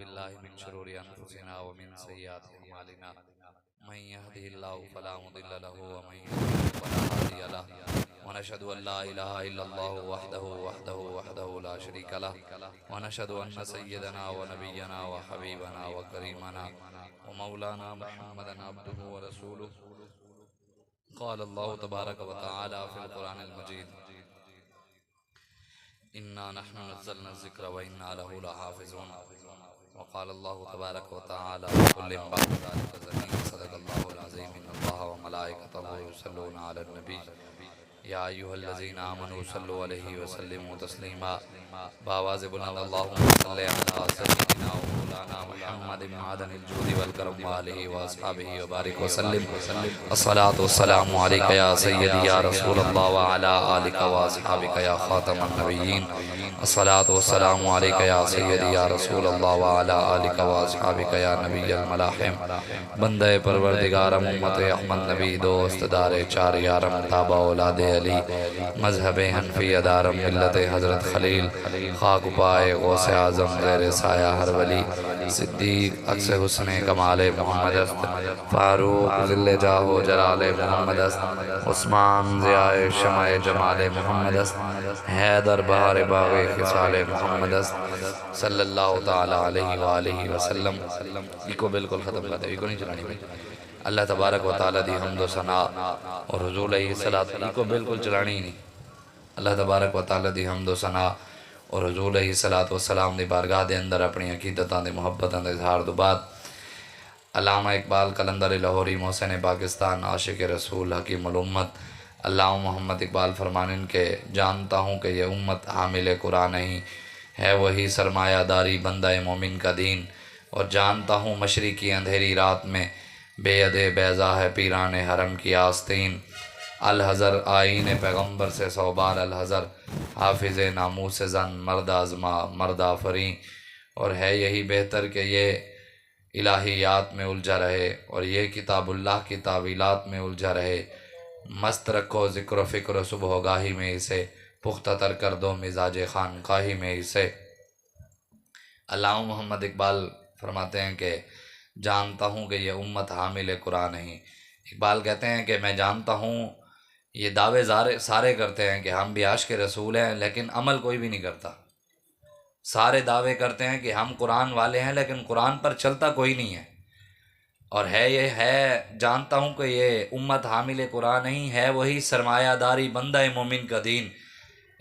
بالله من شرور أنفسنا ومن سيئات أعمالنا من يهده الله فلا مضل له ومن يضلل فلا هادي له ونشهد أن لا إله إلا الله وحده لا شريك له ونشهد أن سيدنا ونبينا وحبيبنا وكريمنا ومولانا محمدا عبده ورسوله قال الله تبارك وتعالى في القرآن المجيد إنا نحن نزلنا الذكر وإنا له لحافظون وقال الله تبارك وتعالى كل بعد ذلك زنين صدق الله العظيم إن الله وملائكته يصلون على النبي يا أيها الذين آمنوا صلوا عليه وسلموا تسليما بآواز بلند اللهم صل على سيدنا ومولانا محمد معدن الجود والكرم وآله وأصحابه وبارك وسلم الصلاة والسلام عليك يا سيدي يا رسول الله وعلى آلك وأصحابك يا خاتم النبيين الصلاة والسلام عليك يا سيدي يا رسول الله وعلى آلك وأصحابك يا نبي الملاحم بندے پروردگارم امت احمد نبی دوست دار چار یارم تابع اولاد علی مذہب حنفی دارم ملت حضرت خلیل خاک پائے غوث اعظم زیر سایہ ہر ولی صدیق عکس حسن کمال محمد است فاروق ذل جاہ و جلال محمد است عثمان ضیاء شمع جمال محمد است حیدر بہار باغ خصال محمد است صلی اللہ تعالی علیہ وآلہ وسلم. کو بالکل ختم کرتے ہیں، کو نہیں چلانی بھائی. اللہ تبارک و تعالی دی حمد و ثنا اور حضور علیہ الصلوۃ کو بالکل چلانی ہی نہیں. اللہ تبارک و تعالی دی حمد و ثنا اور حضور علیہ الصلوۃ والسلام دی بارگاہ دے اندر اپنی عقیدتاں دے محبتاں دے اظہار دو بعد علامہ اقبال قلندر لاہوری محسن پاکستان عاشق رسول حکیم الامت علامہ محمد اقبال فرمانن کے جانتا ہوں کہ یہ امت حامل قرآن نہیں ہے وہی سرمایہ داری بندہ مومن کا دین اور جانتا ہوں مشرقی اندھیری رات میں بے اد بیضا ہے پیران حرم کی آستین الحضر آئین پیغمبر سے صوبار الحضر حافظ ناموس زن مرد آزما مرد آفرین اور ہے یہی بہتر کہ یہ الہیات میں الجھا رہے اور یہ کتاب اللہ کی تعویلات میں الجھا رہے. مست رکھو ذکر و فکر و صبح و گاہی میں اسے پختہ تر کر دو مزاج خانقاہی میں اسے. علامہ محمد اقبال فرماتے ہیں کہ جانتا ہوں کہ یہ امت حامل قرآن نہیں. اقبال کہتے ہیں کہ میں جانتا ہوں یہ دعوے سارے کرتے ہیں کہ ہم بھی عاشق رسول ہیں لیکن عمل کوئی بھی نہیں کرتا. سارے دعوے کرتے ہیں کہ ہم قرآن والے ہیں لیکن قرآن پر چلتا کوئی نہیں ہے. اور جانتا ہوں کہ یہ امت حامل قرآن نہیں ہے وہی سرمایہ داری بندہ مومن کا دین.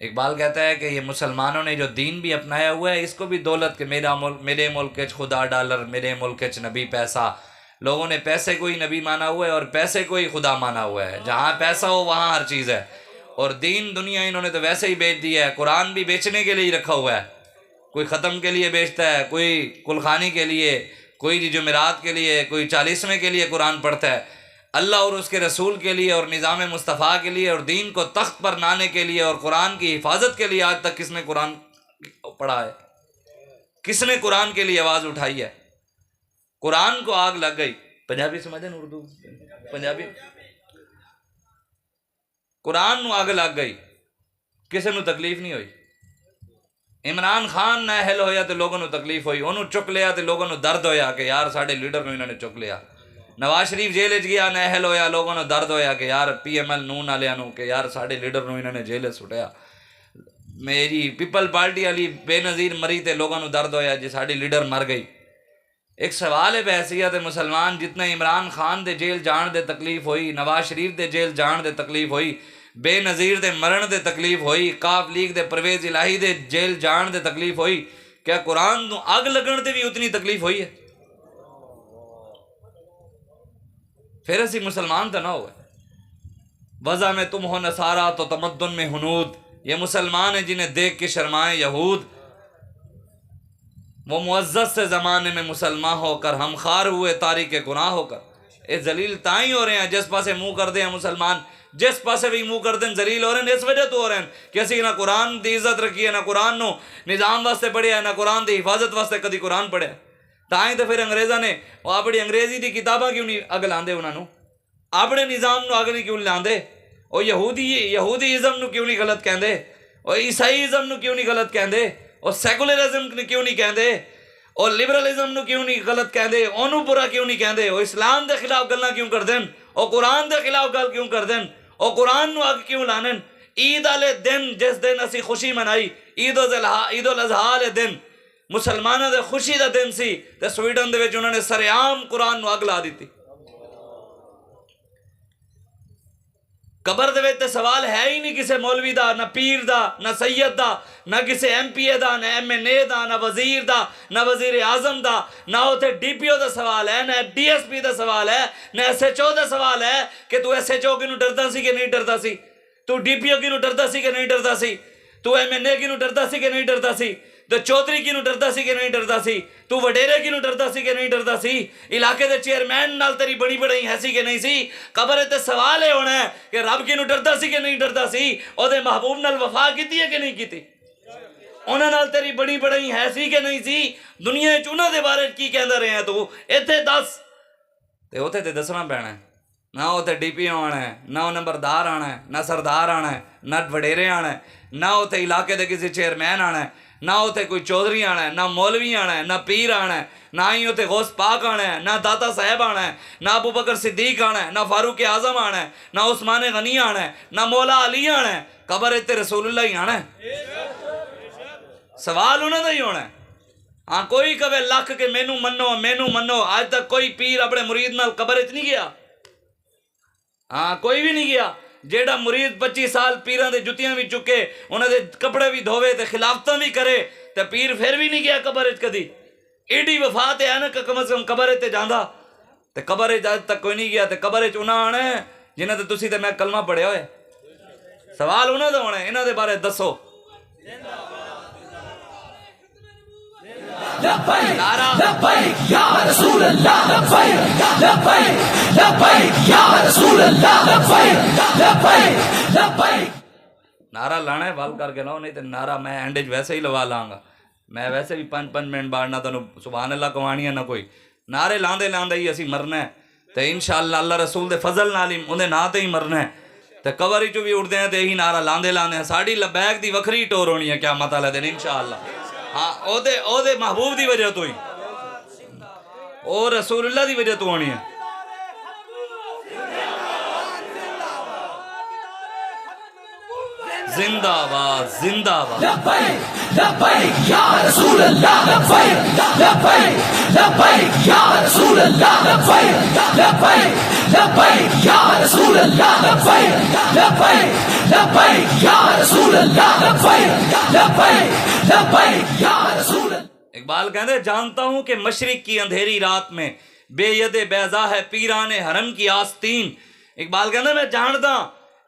اقبال کہتا ہے کہ یہ مسلمانوں نے جو دین بھی اپنایا ہوا ہے اس کو بھی دولت کہ میرے ملک چ خدا ڈالر میرے ملک چ نبی پیسہ. لوگوں نے پیسے کو ہی نبی مانا ہوا ہے اور پیسے کو ہی خدا مانا ہوا ہے. جہاں پیسہ ہو وہاں ہر چیز ہے. اور دین دنیا انہوں نے تو ویسے ہی بیچ دیا ہے. قرآن بھی بیچنے کے لیے ہی رکھا ہوا ہے. کوئی ختم کے لیے بیچتا ہے, کوئی کلخانی کے لیے, کوئی جمعرات کے لیے, کوئی 40ویں کے لیے قرآن پڑھتا ہے. اللہ اور اس کے رسول کے لیے اور نظام مصطفیٰ کے لیے اور دین کو تخت پر لانے کے لیے اور قرآن کی حفاظت کے لیے آج تک کس نے قرآن پڑھا ہے؟ کس نے قرآن کے لیے آواز اٹھائی ہے؟ قرآن کو آگ لگ گئی. پنجابی سمجھیں اردو پنجابی قرآن نو آگ لگ گئی کسی نو تکلیف نہیں ہوئی. عمران خان نہ اہل ہویا تو لوگوں نو تکلیف ہوئی. انہوں چک لیا تو لوگوں نو درد ہویا کہ یار ساڑھے لیڈر نو انہوں نے چک لیا. نواز شریف جیل چ گیا نہ اہل ہویا لوگوں نو درد ہویا کہ یار پی ایم ایل نون والوں نو کہ یار ساڑھے لیڈر نو انہوں نے جیل سٹیا. میری پیپل پارٹی والی بے نظیر مری تے لوگوں نو درد ہویا جی ساڑھی لیڈر مر گئی. ایک سوال ہے بحیثیت مسلمان جتنے عمران خان دے جیل جان دے تکلیف ہوئی, نواز شریف دے جیل جان دے تکلیف ہوئی, بے نظیر دے مرن دے تکلیف ہوئی, کاف لیگ دے پرویز الہی دے جیل جان دے تکلیف ہوئی, کیا قرآن نو اگ لگن دے بھی اتنی تکلیف ہوئی ہے؟ پھر اسی مسلمان تو نہ ہوئے. وضع میں تم ہو نصارہ تو تمدن میں ہنود. یہ مسلمان ہیں جنہیں دیکھ کے شرمائیں یہود. وہ معزز سے زمانے میں مسلمان ہو کر ہم خار ہوئے تاریک گناہ ہو کر. اے ذلیل تائیں ہو رہے ہیں جس پاسے منہ کر دیں مسلمان, جس پاسے بھی منہ کر دیں ذلیل ہو رہے ہیں. اس وجہ تو ہو رہے ہیں کہ اسی نہ قرآن دی عزت رکھی ہے, نہ قرآن نو نظام واسطے پڑھیا ہے, نہ قرآن دی حفاظت واسطے کدی قرآن پڑھیا. تائیں تو پھر انگریزاں نے وہ اپنی انگریزی دی کتاباں کیوں نہیں اگ لاندے, انہاں نو اپنے نظام نو اگ نہیں کیوں لاندے, اور یہودیزم نو کیوں نہیں غلط کہندے, اور عیسائیزم نو کیوں نہیں غلط کہندے, اور سیکولرزم کیوں نہیں کہندے, اور لبرلزم نو کیوں نہیں غلط کہندے، اونوں برا کیوں نہیں کہندے، او اسلام دے خلاف گلاں کیوں کردن، او قرآن دے خلاف گل کیوں کردن، او قرآن نو اگ کیوں لانن۔ عید والے دن جس دن اسی خوشی منائی، عید الاضحیٰ والے دن مسلمانوں دے خوشی دا دن سی، تے سویڈن دے وچ انہوں نے سرعام قرآن نو اگ لا دیتی۔ قبر دے وچ تے سوال ہے ہی نہیں کسے مولوی دا، نہ پیر دا، نہ سید دا، نہ کسے ایم پی اے دا، نہ ایم این اے دا، نہ وزیر دا، نہ وزیر اعظم دا، نہ ہوتے ڈی پی او دا سوال ہے، نہ ڈی ایس پی دا سوال ہے، نہ ایس ایچ او دا سوال ہے کہ تو ایس ایچ او کی نو ڈردا سی کہ نہیں ڈردا سی، تو ڈی پی او کی نو ڈردا سی کہ نہیں ڈردا سی، تو ایم این اے کی نو ڈردا سی کہ نہیں ڈردا سی، تو چودھری کی نو ڈردا سی کہ نہیں ڈردا سی، تو وڈیرے کی نو ڈردا سی کہ نہیں ڈردا سی، علاقے دے چیئرمین نال تیری بڑی بڑی ہے سی کہ نہیں سی۔ قبر تے سوال ہے ہونا ہے کہ رب کی نو ڈردا سی کہ نہیں ڈردا سی، او دے محبوب نال وفا کیتی ہے کہ نہیں کیتی، انہاں نال تیری بڑی بڑی ہے سی کہ نہیں سی، دنیا وچ انہاں دے بارے کی کہندا رہے ہیں تو ایتھے دس، تے اوتھے تے دسنا پینا ہے، نہ اوتھے ڈی پی آنا ہے، نہ نمبردار آنا ہے، نہ سردار آنا ہے، نہ وڈیرے آنا ہے، نہ اوتھے علاقے دے کسی چیئرمین آنا ہے، نہ ہوتے کوئی چودھری آنا ہے، نہ مولوی آنا ہے، نہ پیر آنا ہے، نہ ہی ہوتے غوث پاک آنا ہے، نہ داتا صاحب آنا ہے، نہ ابو بکر صدیق آنا ہے، نہ فاروق اعظم آنا ہے، نہ عثمان غنی آنا ہے، نہ مولا علی آنا ہے، قبر تے رسول اللہ ہی آنا ہے۔ سوال انہوں نے ہی ہونا ہے۔ ہاں کوئی کہے لکھ کے مینو منو، آج تک کوئی پیر اپنے مرید نال قبر اچ نہیں گیا، ہاں کوئی بھی نہیں گیا۔ جیڑا مرید 25 سال پیران دے جتیاں بھی چکے، انہوں دے کپڑے بھی دھوے تے خلافتاں بھی کرے، تے پیر پھر بھی نہیں گیا قبر اچ کدی۔ ایڈی وفات ہے نا کہ کم از کم قبر تے جاندا، تے قبر اچ آج تک کوئی نہیں گیا، تے قبر اچ انہاں آنا ہے جنہاں تے تسی تے میں کلمہ پڑھیا ہوئے۔ سوال انہاں دا ہونا ہے، انہاں دے بارے دسو۔ لبیک یا رسول اللہ، لبیک لبیک لبیک یا رسول اللہ، لبیک لبیک لبیک۔ نعرہ لانا ہے وال کر کے لاؤ، نہیں تو نعرہ میں اینڈ ویسے ہی لوا لاں گا، میں ویسے بھی 5 منٹ بعد نہ تو سبحان اللہ کوانی ہے نہ کوئی، نعرے لاندے لاندے ہی اسی مرنا ہے، تو انشاءاللہ اللہ رسول دے فضل نال ہی انہیں نا تے ہی مرنا ہے، تو قبر چو بھی اڑتے ہیں تو یہی نعرہ لاندے لاندے ہیں۔ ساڑی لبیک دی وکھری ٹور ہونی ہے قیامت والے دن انشاءاللہ، ہاں او دے محبوب دی وجہ تو ہی، او رسول اللہ دی وجہ تو ہونی ہے۔ زندہ آباد زندہ آباد۔ لبیک لبیک یا رسول اللہ، لبیک لبیک لبیک یا رسول اللہ، لبیک لبیک لبیک یا رسول اللہ، لبیک لبیک لبیک یا رسول اللہ، لبیک لبیک لبیک یا رسول اللہ۔ اقبال کہتے جانتا ہوں کہ مشرق کی اندھیری رات میں بے ید بیضا ہے پیران حرم کی آستین۔ اقبال کہتے میں جانتا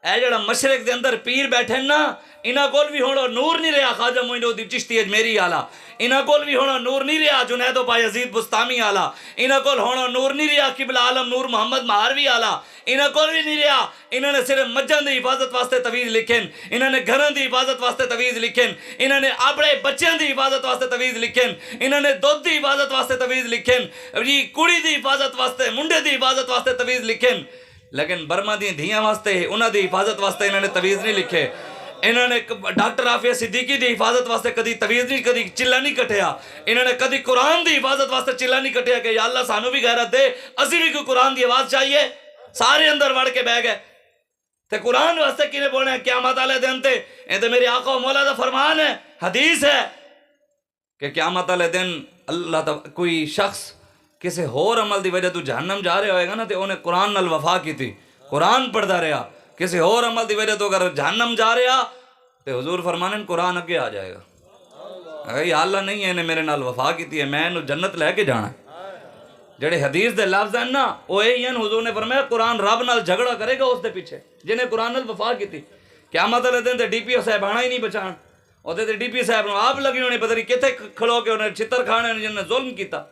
اے جڑا مشرق دے اندر پیر بیٹھے نا، انہاں کول بھی ہونا نور نہیں رہا خواجہ معین الدین چشتی اجمیری آلہ، انہاں کول بھی ہونا نور نہیں رہا جنید و بایزید بستامی آلہ، انہاں کول ہونا نور نہیں رہا قبلہ عالم نور محمد مہاروی آلہ، انہاں کول بھی نہیں رہا۔ انہوں نے صرف مجھن دی حفاظت واسطے تویز لکھیں، انہوں نے گھران دی حفاظت واسطے تویز لکھیں، انہوں نے اپنے بچیاں دی حفاظت واسطے تویز لکھیں، انہوں نے دودھ دی حفاظت واسطے تویز لکھیں، جی کڑی دی حفاظت واسطے، منڈے دی حفاظت واسطے تویز لکھیں، لیکن برما دی دھیاں واسطے انہوں دی حفاظت واسطے انہوں نے تویز نہیں لکھے۔ انہوں نے ڈاکٹر عافیہ صدیقی دی حفاظت واسطے کدی تویز نہیں، کدی چلا نہیں کٹیا۔ انہوں نے کدی قرآن دی حفاظت واسطے چلا نہیں کٹیا کہ یا اللہ سانو بھی غیرت دے، اسی بھی کوئی قرآن دی آواز چاہیے۔ سارے اندر وڑ کے بہ گئے تے قرآن واسطے کنے بولنا ہے قیامت والے دن تے، اے تے میرے آقا و مولا دا فرمان ہے، حدیث ہے کہ قیامت والے دن اللہ کوئی شخص کسی ہور عمل دی وجہ تو جہنم جا رہے ہوئے گا نا تے انہیں قرآن نال وفا کی تھی، قرآن پڑھدا رہا، کسی اور عمل دی وجہ تو اگر جہنم جا رہا تے حضور فرمانے قرآن اگے آ جائے گا، اگر یا اللہ نہیں ہے انہیں میرے نال وفا کی تھی ہے، میں انہوں جنت لے کے جانا ہے۔ جڑے حدیث دے لفظ ہیں نا وہ یہی ہیں، حضور نے فرمایا قرآن رب نال جھگڑا کرے گا اس دے پیچھے جنہیں قرآن نال وفا کی تھی۔ قیامت والے دن تے ڈی پی او صاحب آنا ہی نہیں بچان، اور تے ڈی پی صاحب نو آپ لگی ہونے پتہ نہیں کتے کھلو کے انہیں چھتر کھانے جنہوں نے ظلم کیتا،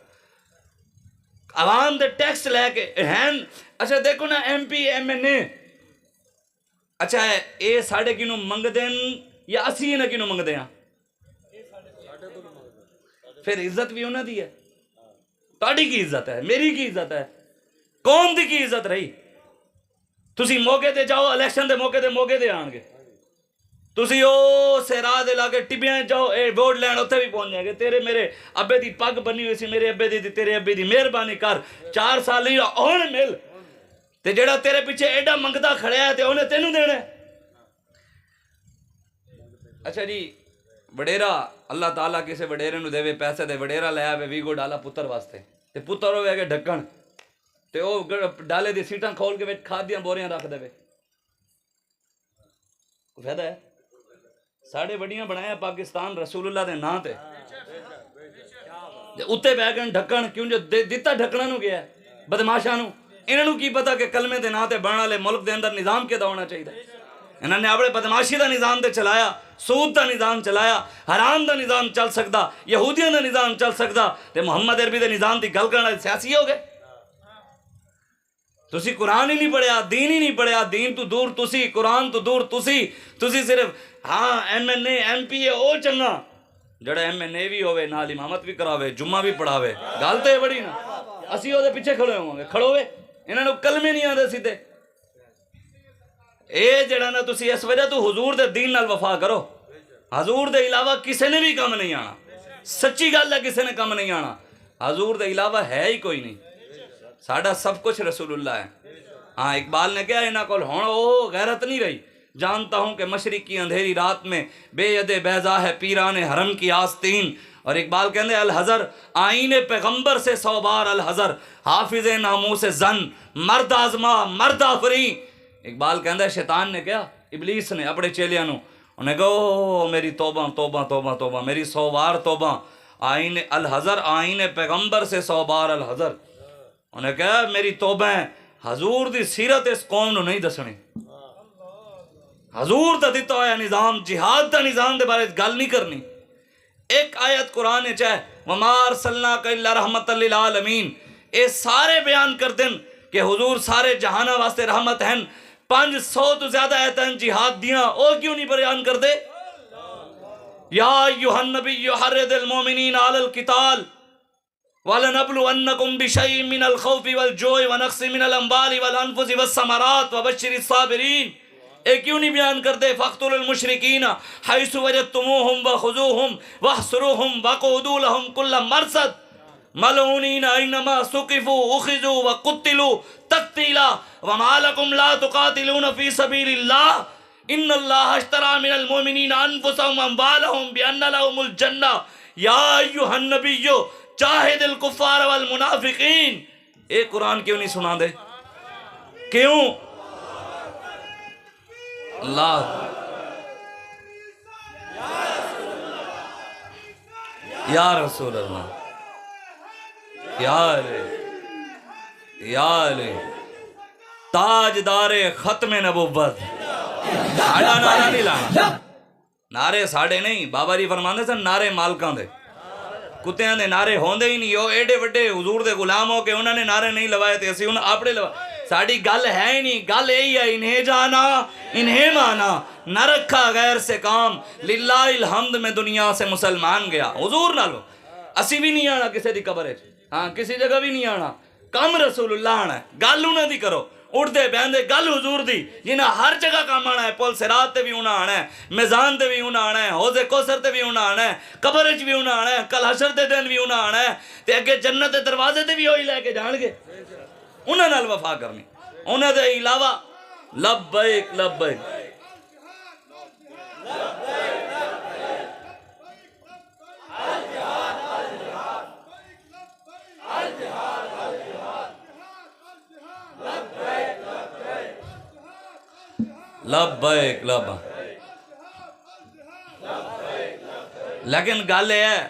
عوام دے ٹیکس لے کے ہیں۔ اچھا دیکھو نا ایم پی ایم این اے، اچھا اے ساڑھے کنوں منگ دین یا اسی انہیں کنوں منگ دیاں، پھر عزت بھی انہیں دی ہے، تاڑی کی عزت ہے، میری کی عزت ہے، قوم دی کی عزت رہی۔ تسی موقع دے جاؤ الیکشن دے موقع دے آن گے، تسی او سہرا دے لاگے ٹبیاں جاؤ اے ووٹ لین اتھے بھی پہنچ جائے گے. تیرے میرے ابے دی پگ بنی ہوئی سی, میرے ابے دی تیرے ابے دی مہربانی کر 4 سال نہیں ہون مل تے جڑا تیرے پیچھے ایڈا منگتا کھڑیا ہے تے انہیں تینوں دینا ہے. اچھا جی وڈیرا اللہ تعالیٰ کسے وڈیرے نو دے پیسے دے وڈیرا لے آوے 20 ڈالا پتر واسطے تے پتر ہوئے کہ ڈھکن تے او ڈالے دی سیٹاں کھول کے کھاد دیاں بوریاں رکھ دے. فائدہ ہے ساڑھے وڈیاں بنایا پاکستان رسول اللہ دے نا تے اتے بہ گئے ڈھکن کیوں جو دیتا ڈھکنا نو گیا ہے بدماشاں نو. انہاں نو کی پتا کہ کلمے دے نا تے بننے والے ملک دے اندر نظام کیدا ہونا چاہیے. انہوں نے اپنے بدماشی دا نظام تے چلایا, سود دا نظام چلایا, حرام دا نظام چل سکتا, یہودیاں دا نظام چل سکتا تے محمد عربی دے نظام دی گل کرنا سیاسی ہو گئے. تسی قرآن ہی نہیں پڑھیا, دین ہی نہیں پڑھیا, دین تو دور تسی, قرآن تو دور تسی صرف ہاں M N A M P A او چنگا جڑا ایم این اے بھی ہوئے نال امامت بھی کراوے جمعہ بھی پڑھاوے گل تے بڑی نا. اسی او دے پیچھے کھڑے ہوں گے کھڑوے انہاں نو کلمے نہیں آندے سی تے اے جڑا نا تسی اس وجہ تو حضور دے دین نال وفا کرو. حضور دے علاوہ کسے نے بھی کم نہیں آنا, سچی گل ہے کسے نے کم نہیں آنا. حضور دے علاوہ ہے ہی کوئی نہیں, ساڈا سب کچھ رسول اللہ ہے. ہاں اقبال نے کہا انہاں کول ہن او غیرت نہیں رہی. جانتا ہوں کہ مشرق کی اندھیری رات میں بے ید بیضا ہے پیران حرم کی آستین. اور اقبال کہندے الحضر آئین پیغمبر سے 100 بار الحضر, حافظ ناموس زن مرد آزما مرد آفری. اقبال کہندہ ہے شیطان نے کیا ابلیس نے اپنے چیلیاں نو انہیں کہو میری توبہ توبہ توبہ توبہ میری 100 بار توبہ, آئین الحضر آئین پیغمبر سے 100 بار الحضر. انہیں کہا میری توبہ ہے, حضور دی سیرت اس قوم نو نہیں دسنی. حضور دا دیتا ہویا نظام جہاد دا نظام دے بارے گل نہیں کرنی. ایک آیت قرآن چاہے وَمَا أَرْسَلْنَاكَ إِلَّا رَحْمَةً لِلْعَالَمِينَ, اے سارے بیان کر دن کہ حضور سارے جہانہ واسطے رحمت ہیں. 500 تو زیادہ آیتیں جہاد دیاں او کیوں نہیں بیان کر دے. یا ایھا النبی حرض المومنین علی القتال وَلَنَبْلُوَنَّكُمْ بِشَيْءٍ مِّنَ الْخَوْفِ وَالْجُوعِ وَنَقْصٍ مِّنَ الْأَمْوَالِ وَالْأَنفُسِ وَالثَّمَرَاتِ وَبَشِّرِ الصَّابِرِينَ. اے کیوں نہیں بیان کرتے فَاقْتُلُوا الْمُشْرِكِينَ حَيْثُ وَجَدتُّمُوهُمْ وَخُذُوهُمْ وَاحْصُرُوهُمْ وَاقْعُدُوا لَهُمْ كُلَّ مَرْصَدٍ مَلْعُونِينَ أَيْنَمَا ثُقِفُوا أُخِذُوا وَقُتِّلُوا تَقْتِيلًا وَمَا لَكُمْ لَا تُقَاتِلُونَ فِي سَبِيلِ اللَّهِ إِنَّ اللَّهَ اشْتَرَىٰ مِنَ الْمُؤْمِنِينَ أَنفُسَهُمْ وَأَمْوَالَهُمْ بِأَنَّ لَهُمُ الْجَنَّةَ يَا أَيُّهَا النَّبِيُّ جَاهِدِ الْكُفَّارَ وَالْمُنَافِقِينَ. اے قرآن کیوں نہیں سنا دے کیوں؟ اللہ یا رسول اللہ یا علی تاجدار ختم نبوت. ساڑا نعرہ نہیں لانا, نعرے ساڑے نہیں. بابا جی فرماندے سن نعرے مالکاں دے, کتیاں دے نعرے ہوندے ہی نہیں. وہ ایڈے وڈے حضور دے غلام ہو کے انہوں نے نعرے نہیں لوائے تے اسی انہوں اپنے لوائے. ساڑی گل ہے ہی نہیں, گل یہی ہے انہیں جانا انہیں مانا, نہ رکھا غیر سے کام, للہ الحمد میں دنیا سے مسلمان گیا. حضور نالو اسی بھی نہیں آنا کسی دی قبر ہے, ہاں کسی جگہ بھی نہیں آنا, کم رسول اللہ آنا ہے. گل انہیں دی کرو اٹھتے بہندے گل حضور دی جنہاں ہر جگہ کام آنا ہے. پل صراط تے بھی انہاں آنا ہے, میزان تے بھی انہاں آنا ہے, حوض کوثر تے بھی انہاں آنا ہے, قبر وچ بھی انہاں آنا ہے, کل حشر دے دن بھی انہاں آنا ہے, تے اگے جنت دے دروازے تے بھی ہوئی لے کے جان گے. انہاں نال وفا کرنی. انہاں دے علاوہ لبیک لبیک لبیک لبیک. لیکن گل یہ ہے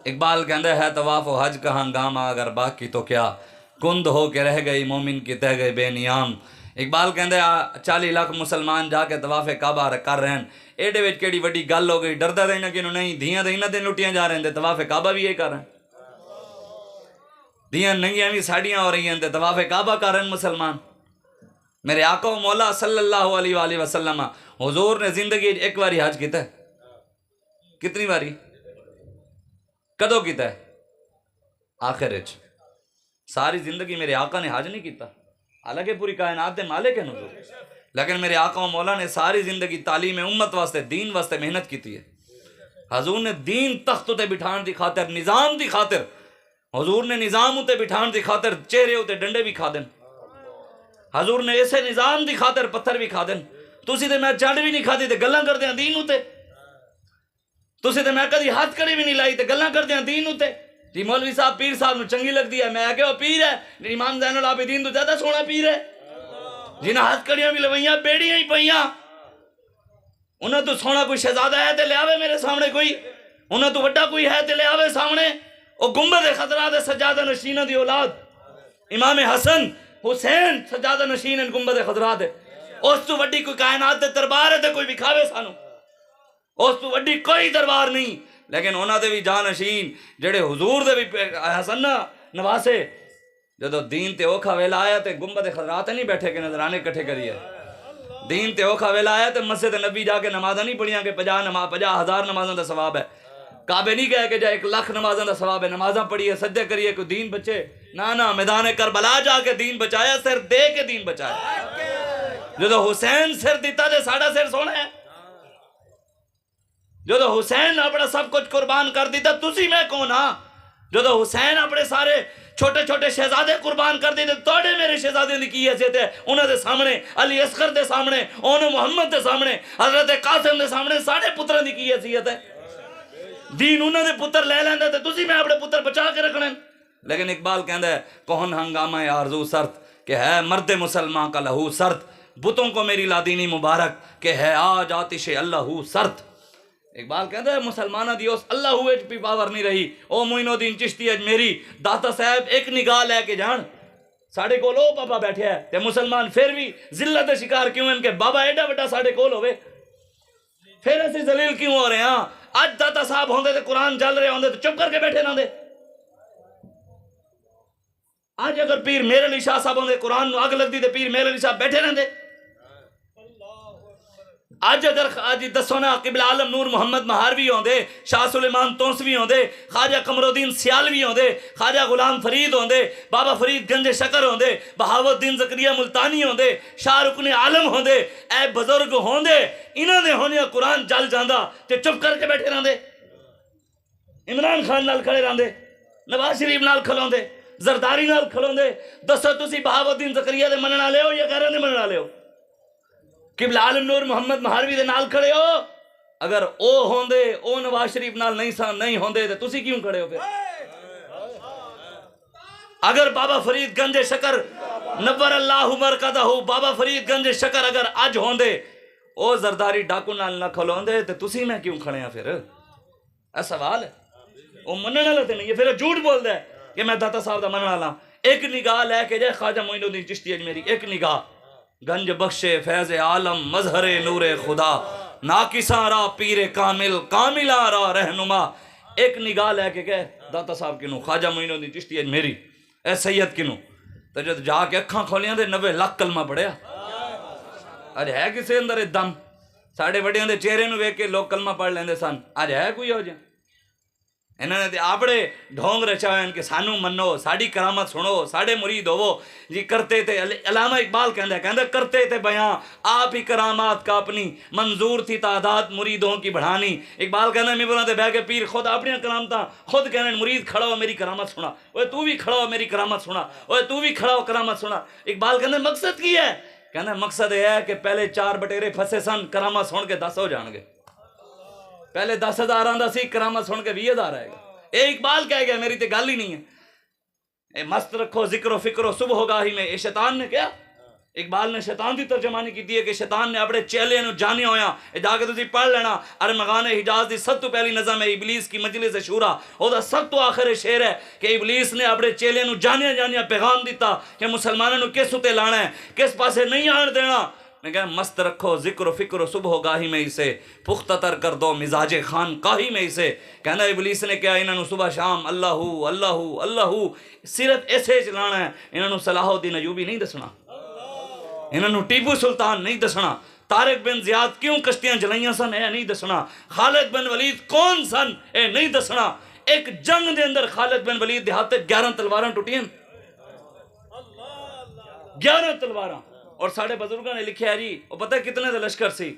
اقبال کہندے ہے طواف و حج کا ہنگامہ اگر باقی تو کیا, کند ہو کے رہ گئی مومن کی تہ گئے بے نیام. اقبال کہندے 40 لاکھ مسلمان جا کے طواف کعبہ کر رہے ہیں, ایڈے وچ کیڑی وڈی گل ہو گئی, ڈردا رہنا کہ نہیں دھیاں دے انہاں دے لٹیاں جا رہے ہیں, طواف کعبہ بھی یہ کر رہے ہیں. دھیاں ننگیاں بھی ساڑیاں ہو رہی ہیں تے طواف کعبہ کر رہے ہیں مسلمان. میرے آقا و مولا صلی اللہ علیہ وآلہ وسلم حضور نے زندگی ایک باری حج کیتا ہے. کتنی باری کدو کیتا ہے؟ آخر اچ. ساری زندگی میرے آقا نے حج نہیں کیتا, حالانکہ پوری کائنات دے مالک ہیں حضور. لیکن میرے آقا و مولا نے ساری زندگی تعلیم امت واسطے دین واسطے محنت کی ہے. حضور نے دین تخت تے بٹھان دی خاطر نظام دی خاطر حضور نے نظام تے بٹھان دی خاطر چہرے تے ڈنڈے بھی کھا دن. حضور نے اسے نظام دی خاطر پتھر بھی کھا دن. تسی تے میں چڑھ بھی نہیں کھادی تے گلاں کردے ہیں دین اتے. تسی تے میں کدی ہاتھ کڑی بھی نہیں لائی تے گلاں کردے ہیں دین اتے. جی مولوی صاحب پیر صاحب نو چنگی لگدی ہے, میں کہ وہ پیر ہے, امام زین العابدین تو زیادہ سونا پیر ہے. جنہاں ہاتھ کڑیاں بھی لوائیاں بیڑیاں ہی پئیاں, انہاں تو سونا کوئی شہزادہ ہے تے لے آوے میرے سامنے, کوئی انہاں تو وڈا کوئی ہے تے لے آوے سامنے. او گنبد خضرا دے سجادہ نشینہ دی اولاد امام حسن حسین سجادہ نشین ان گنبد خضرا دے. اس تو وڈی کوئی کائنات دے دربار ہے تے کوئی بکھاوے سانو, اس تو وڈی کوئی دربار نہیں. لیکن انہاں دے بھی جانشین جڑے حضور دے بھی حسن نواسے, جدو دین تے اوکھا ویلا آیا تے گنبد خضرا تے نہیں بیٹھے کہ نظرانے کٹھے کریے. دین تے اوکھا ویلا آیا تے مسجد نبی جا کے نمازاں نہیں پڑھیاں کہ 50,000 نمازاں دا ثواب ہے. کعبے نہیں گئے کہ جا 1,00,000 نمازاں دا ثواب ہے, نمازاں پڑھیے سجدے کریے کوئی دین بچے. نا میدان کربلا جا کے دین بچایا, سر دے کے دین بچایا. جدو حسین سر دیتا تے ساڑا سر سونا ہے. جدو حسین اپنا سب کچھ قربان کر دیتا تسی میں کون ہاں. جدو حسین اپنے سارے چھوٹے چھوٹے شہزادے قربان کر دیتے, توڑے میرے شہزادے دی کی حیثیت ہے انہوں دے سامنے, علی اصغر دے سامنے, اون محمد دے سامنے, حضرت قاسم دے سامنے, سارے پتروں دی کی حیثیت ہے. دین انہوں دے پتر لے لیندے تے تسی میں اپنے پتر بچا کے رکھنے. لیکن اقبال کہندا ہے کون ہنگامہ آرزو سرد کہ ہے مرد مسلمان کا لہو سرد, بتوں کو میری لادینی مبارک کہ ہے آج آتش اللہ سرد. اقبال کہتا ہے مسلمانہ دی اس اللہ ہوئے پی پاور نہیں رہی. او معین الدین چشتی اجمیری داتا صاحب ایک نگاہ لے کے جان ساڑھے کول او پاپا بیٹھے ہیں تے مسلمان پھر بھی ذلت شکار کیوں ہیں کہ بابا ایڈا بٹا ساڑھے کول ہوئے, پھر ایسے ذلیل کیوں ہو رہے ہیں. آج داتا صاحب ہوندے تے قرآن جل رہے ہوندے تے چپ کر کے بیٹھے نہ دے. آج اگر پیر میرے علی شاہ صاحب ہوندے قرآن نو اگ لگ دی تے پیر میرے علی صاحب بیٹھے نہ دے. آج اگر آج دسو نا قبل عالم نور محمد مہاروی ہوندے, شاہ سلیمان تونسوی ہوندے, خواجہ قمر الدین سیالوی ہوندے, خواجہ غلام فرید ہوندے, بابا فرید گنج شکر ہوندے, بہاوت الدین زکریا ملتانی ہوندے, شاہ رکن عالم ہوندے, اے بزرگ ہوندے, انہاں دے ہونے قرآن جل جاندا تے چپ کر کے بیٹھے رہندے. عمران خان نال کھڑے رہندے, نواز شریف نال کھلوندے, زرداری نال کھلوندے. دسو تسی بہاوت الدین زکریا دے منن والے ہو یا غیراں دے منن والے ہو؟ قبل عالم نور محمد مہاروی دے نال کھڑے ہو؟ اگر او ہوندے او نواز شریف نال نہیں ہوندے تے تسی کیوں کھڑے ہو پھر؟ اگر بابا فرید گنج شکر نور اللہ مرکزہ بابا فرید گنج شکر اگر اج ہوندے او زرداری ڈاکو نال نہ کھلوندے تے تسی میں کیوں کھڑے ہیں پھر؟ اے سوال ہے. او منن والا تے نہیں ہے, پھر جھوٹ بولدا ہے کہ میں داتا صاحب دا منن والا. ایک نگاہ لے کے جائے خواجہ معین الدین چشتی اجمیری, ایک نگاہ گنج بخش فیض عالم مظہر نور خدا ناقصاں را پیر کامل کاملاں را رہنما. ایک نگاہ لے کے کہ داتا صاحب کنوں خواجہ معین الدین چشتی اجمیری اے سید کنوں تو جب جا کے اکھاں کھولیاں دے 90 لاکھ کلمہ پڑھیا. اج ہے کسے اندر دم؟ ساڑھے بڑیاں دے چہرے نو ویکھ کے لوگ کلمہ پڑھ لیندے سن, اج ہے کوئی ہو جائے؟ انہوں نے آپڑے ڈھونگ رچائے کہ سانو منو, ساڑی کرامت سنو, ساڑے مرید ہو جی. کرتے تھے علامہ اقبال کہندہ کرتے تھے بیاں آپ ہی کرامات کا اپنی, منظور تھی تعداد مریدوں کی بڑھانی. اقبال کہندہ ممبروں تے بہ کے پیر خود اپنی کرامتاں خود کہنے مرید کھڑا ہو میری کرامت سنا, اوے تو بھی کھڑا ہو میری کرامت سنا, اوے تو بھی کھڑا ہو کرامت سنا. اقبال کہندہ مقصد کی ہے؟ کہندہ مقصد یہ ہے کہ پہلے 4 بٹیرے پھسے سن, کرامت سن کے 10 ہو جان گے. پہلے 10,000 آندا سی, کرامت سن کے 20,000 آئے گا. اے اقبال کہہ گیا, میری تے گل ہی نہیں ہے. اے مست رکھو ذکر و فکر و صبح ہوگاہی میں, اے شیطان نے کیا؟ اقبال نے شیطان دی ترجمانی کی دی ہے کہ شیطان نے اپنے چیلے نو جانیا ہویا. اے جا کے تسی پڑھ لینا, ارمغان حجاز دی سب تو پہلی نظم ہے ابلیس کی مجلس شورا, او دا سب تو آخر شعر ہے کہ ابلیس نے اپنے چیلے نو جانیا پیغام دیتا کہ مسلمانوں نو کس اتے لانا ہے, کس پاسے نہیں آن دینا. میں کہا مست رکھو ذکر و فکر و صبح گاہی میں اسے, پختہ تر کر دو مزاج خان قاہی میں اسے. کہنا ابلیس نے کیا انہوں صبح شام اللہ اللہ اللہ صرف ایسے چلانا ہے. انہوں صلاح الدین ایوبی نہیں دسنا, انہوں ٹیپو سلطان نہیں دسنا, طارق بن زیاد کیوں کشتیاں جلائیاں سن اے نہیں دسنا, خالد بن ولید کون سن اے نہیں دسنا. ایک جنگ دے اندر خالد بن ولید دیہاتے 11 تلواراں ٹوٹیاں, 11 تلواراں. اور ساڑھے بزرگاں نے لکھیا ہے جی وہ پتہ ہے کتنے دا لشکر سی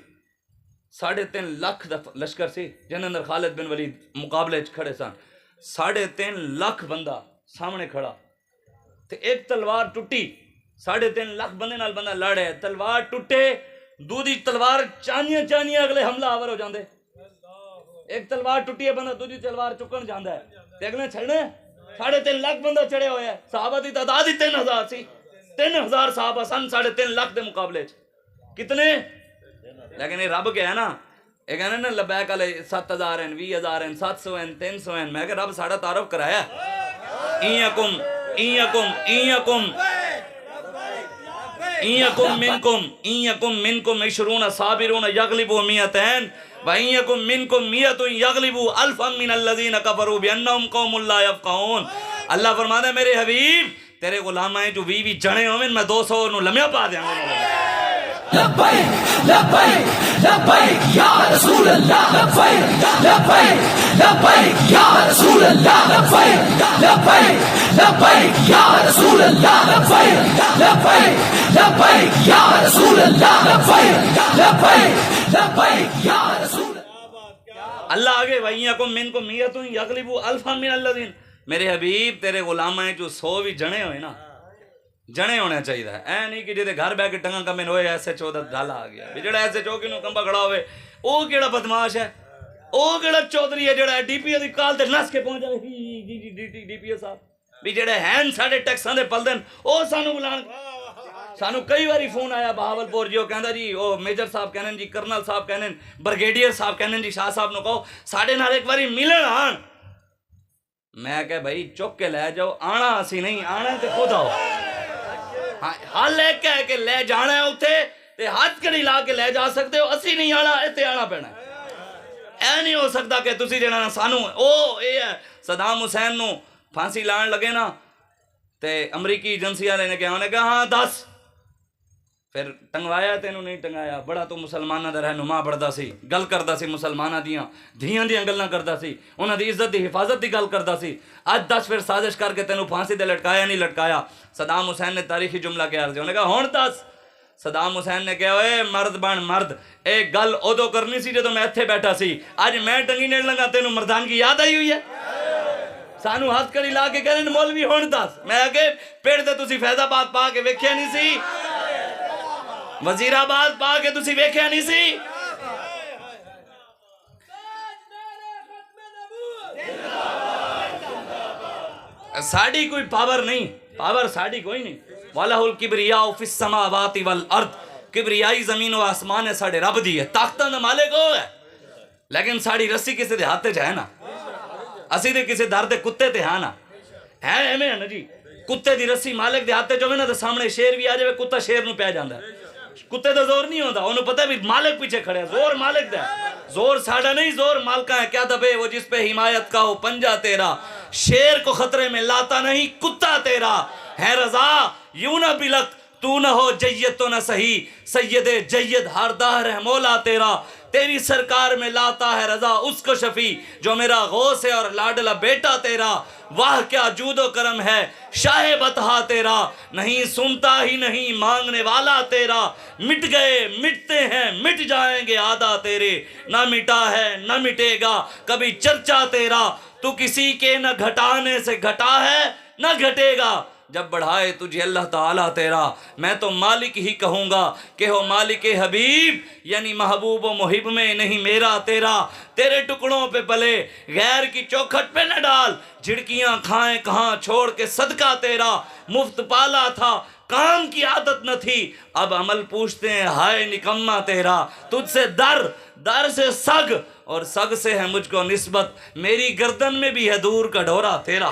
3.5 لاکھ دا لشکر سی جن اندر خالد بن ولید مقابلے کھڑے سن 3.5 لاکھ بندہ سامنے کھڑا تے ایک تلوار ٹوٹی 3.5 لاکھ بندے نال بندہ لڑے تلوار ٹوٹے دوسری تلوار چانیاں اگلے حملہ آور ہو جاندے ایک تلوار ٹوٹی ہے بندہ دوسری تلوار چکن جاندا ہے تے اگلے چھڑنے 3.5 لاکھ بندہ چڑھے ہوئے ہیں صحابہ دی تعداد ہی 3000 سی 3000 صحابہ سن 3.5 لاکھ دے مقابلے کتنے لیکن یہ رب کیا ہے نا یہ کہنے نا لبیک علی 7000 ہیں 20000 ہیں 700 ہیں 300 ہیں میں کہ رب ساڑھا تعارف کرایا اینکم منکم 20 صابرون یغلبوا 200 وَإِنْ مِنْكُمْ مِئَةٌ يَغْلِبُوا أَلْفًا مِنَ الَّذِينَ كَفَرُوا بِأَنَّهُمْ قَوْمٌ لَا يَفْقَهُونَ اللہ فرماتا ہے میرے حبیب تیرے غلام ہیں جو 20 جنے ہوئے میں 200 نو لمحہ پا دیاں گے لبیک لبیک لبیک یا رسول اللہ لبیک لبیک لبیک یا رسول اللہ لبیک لبیک لبیک یا رسول اللہ لبیک لبیک لبیک یا رسول اللہ لبیک لبیک لبیک یا رسول اللہ آگے وَإِنْ مِنْكُمْ مِئَةٌ يَغْلِبُوا أَلْفًا مِنَ الَّذِينَ میرے حبیب تیرے غلام ہیں جو 100 بھی جنے ہوئے نا جنے ہونے چاہیے اے نہیں کہ جیدے گھر بے کے ٹنگا کمین ہوئے ایسے چودہ ڈالا آگیا بھی جڑا ایسے چوکی نو کمبا کھڑا ہوئے او کیڑا بدماش ہے او کیڑا چودری ہے جڑا ڈی پی او دی کال تے نس کے پہنچ جائے جی ڈی پی او صاحب بھی جڑے ہین ساڑھے ٹیکساں دے پل دن او سانو بلان سانو کئی باری فون آیا بہاولپور جی وہ کہندا جی او میجر صاحب کہنن جی کرنل صاحب کہنن برگیڈیئر صاحب کہنن جی شاہ صاحب نو کہو ساڑھے نال ایک باری ملن آن میں کہ بھائی چک کے لے جاؤ آنا اسی نہیں آنا تے خود آؤ حال ایک کہہ کہ لے جانا ہے اتھے تے ہاتھ کڑی لا کے لے جا سکتے ہو اسی نہیں آنا ایتے آنا پینا اے نہیں ہو سکتا کہ تسی جڑا سانو او اے ہے صدام حسین نو پھانسی لان لگے نا تے امریکی ایجنسی والے نے کہا انہیں کہا ہاں 10 پھر ٹنگوایا تینوں نہیں ٹنگایا بڑا تو مسلمانہ دا رہنما بڑھدا سی گل کردا سی مسلمانہ دھیاں گلاں کردا سی انہاں دی عزت دی حفاظت دی گل کردا سی آج 10 پھر سازش کر کے تینوں پھانسی دے لٹکایا نہیں لٹکایا صدام حسین نے تاریخی جملہ کیا عرض انہوں نے کہا ہون 10 صدام حسین نے کہا اے مرد بن مرد ایک گل ادو کرنی سی جدوں میں ایتھے بیٹھا سی آج میں ٹنگی نیڑ لگا تینوں مردان کی یاد آئی ہوئی ہے سانو ہاتھ کڑی لا کے کہنے مولوی ہون 10 میں کہ پیڑ تے تسی فیض آباد پا کے ویکھیا نہیں سی وزیر آباد پا کے تسی ویکھیا نہیں سی ساڑی کوئی پاور نہیں پاور ساڑی کوئی نہیں وَلَهُ الْكِبْرِيَاءُ فِي السَّمَاوَاتِ وَالْأَرْضِ کبریائی زمین و آسمان ہے ساڑے رب دی ہے طاقتاں دا مالک ہو ہے لیکن ساڑی رسی کسے دے ہاتھے جائے نا اسی دے کسے دار دے کتے تے ہاں نا ہے ایمیں ہے نا جی کتے دی رسی مالک دے ہاتھے جو میں نا دے سامنے شیر بھی آ جائے کتا شیر نو پہ جاندہ ہے کتے دا زور نہیں ہوتا انہوں پتہ ہے بھی مالک پیچھے کھڑے ہیں زور مالک دا ہے زور ساڑھا نہیں زور مالکہ ہے کیا دبے وہ جس پہ حمایت کا ہو پنجا تیرا شیر کو خطرے میں لاتا نہیں کتا تیرا ہے رضا یوں نہ بلک تو نہ ہو جید تو نہ صحیح سید جید ہر دہر ہے مولا تیرا تیری سرکار میں لاتا ہے رضا اس کو شفیع جو میرا غوث ہے اور لاڈلا بیٹا تیرا واہ کیا جود و کرم ہے شاہ بطحا تیرا نہیں سنتا ہی نہیں مانگنے والا تیرا مٹ گئے مٹتے ہیں مٹ جائیں گے آدھا تیرے نہ مٹا ہے نہ مٹے گا کبھی چرچا تیرا تو کسی کے نہ گھٹانے سے گھٹا ہے نہ گھٹے گا جب بڑھائے تجھے اللہ تعالیٰ تیرا میں تو مالک ہی کہوں گا کہ ہو مالک حبیب یعنی محبوب و محب میں نہیں میرا تیرا تیرے ٹکڑوں پہ پلے غیر کی چوکھٹ پہ نہ ڈال جھڑکیاں کھائیں کہاں چھوڑ کے صدقہ تیرا مفت پالا تھا کام کی عادت نہ تھی اب عمل پوچھتے ہیں ہائے نکمہ تیرا تجھ سے در سے سگ اور سگ سے ہے مجھ کو نسبت میری گردن میں بھی ہے دور کا ڈھورا تیرا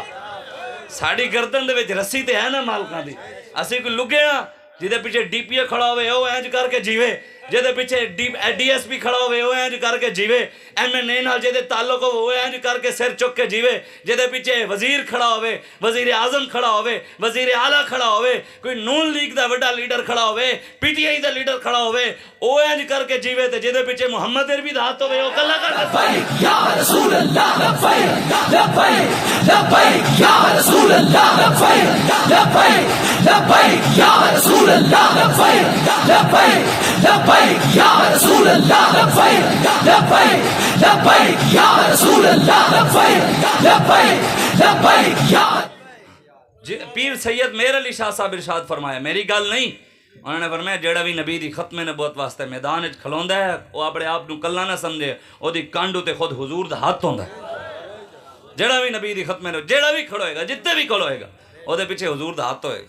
ساڑی گردن دے وچ رسی تے ہے نا مالکاں دی اسی کو لگے ہاں جدے پیچھے ڈی پی اے کھڑا ہوئے او اینج کر کے جیوے ਜਿਹਦੇ ਪਿੱਛੇ ਡੀਐਸਪੀ ਖੜਾ ਹੋਵੇ ਉਹ ਇੰਜ ਕਰਕੇ ਜੀਵੇ, ਐਮਐਨਏ ਨਾਲ ਜਿਹਦੇ ਤਾਲੁਕ ਹੋਵੇ ਉਹ ਇੰਜ ਕਰਕੇ ਸਿਰ ਚੁੱਕ ਕੇ ਜੀਵੇ, ਜਿਹਦੇ ਪਿੱਛੇ ਵਜ਼ੀਰ ਖੜਾ ਹੋਵੇ, ਵਜ਼ੀਰ ਆਜ਼ਮ ਖੜਾ ਹੋਵੇ, ਵਜ਼ੀਰ ਆਲਾ ਖੜਾ ਹੋਵੇ, ਕੋਈ ਨੂਨ ਲੀਗ ਦਾ ਵੱਡਾ ਲੀਡਰ ਖੜਾ ਹੋਵੇ, ਪੀਟੀਆਈ ਦਾ ਲੀਡਰ ਖੜਾ ਹੋਵੇ, ਉਹ ਇੰਜ ਕਰਕੇ ਜੀਵੇ, ਤੇ ਜਿਹਦੇ ਪਿੱਛੇ ਮੁਹੰਮਦ ਅਰਬੀ ਦਾ ਹੱਥ ਹੋਵੇ ਉਹ ਕੱਲਾ ਕਰ لبيك يا رسول الله لبيك لبيك لبيك يا رسول الله لبيك لبيك لبيك يا رسول الله لبيك لبيك لبيك يا رسول الله لبيك لبيك لبيك يا رسول الله لبيك لبيك لبيك يا پیر سید میر علی شاہ صاحب ارشاد فرمایا، میری گل نہیں، انہوں نے فرمایا جیڑا بھی نبی دی ختم نبوت واسطے میدان وچ کھلوندا ہے وہ اپنے آپ نو کلا نہ سمجھے، او دی کنڈ تے خود حضور دا ہاتھ ہوندا ہے۔ جیڑا بھی نبی دی ختم نبوت جیڑا بھی کھڑوئے گا، جتنے بھی کھڑوئے گا، او دے پیچھے حضور دا ہاتھ ہوئے گا،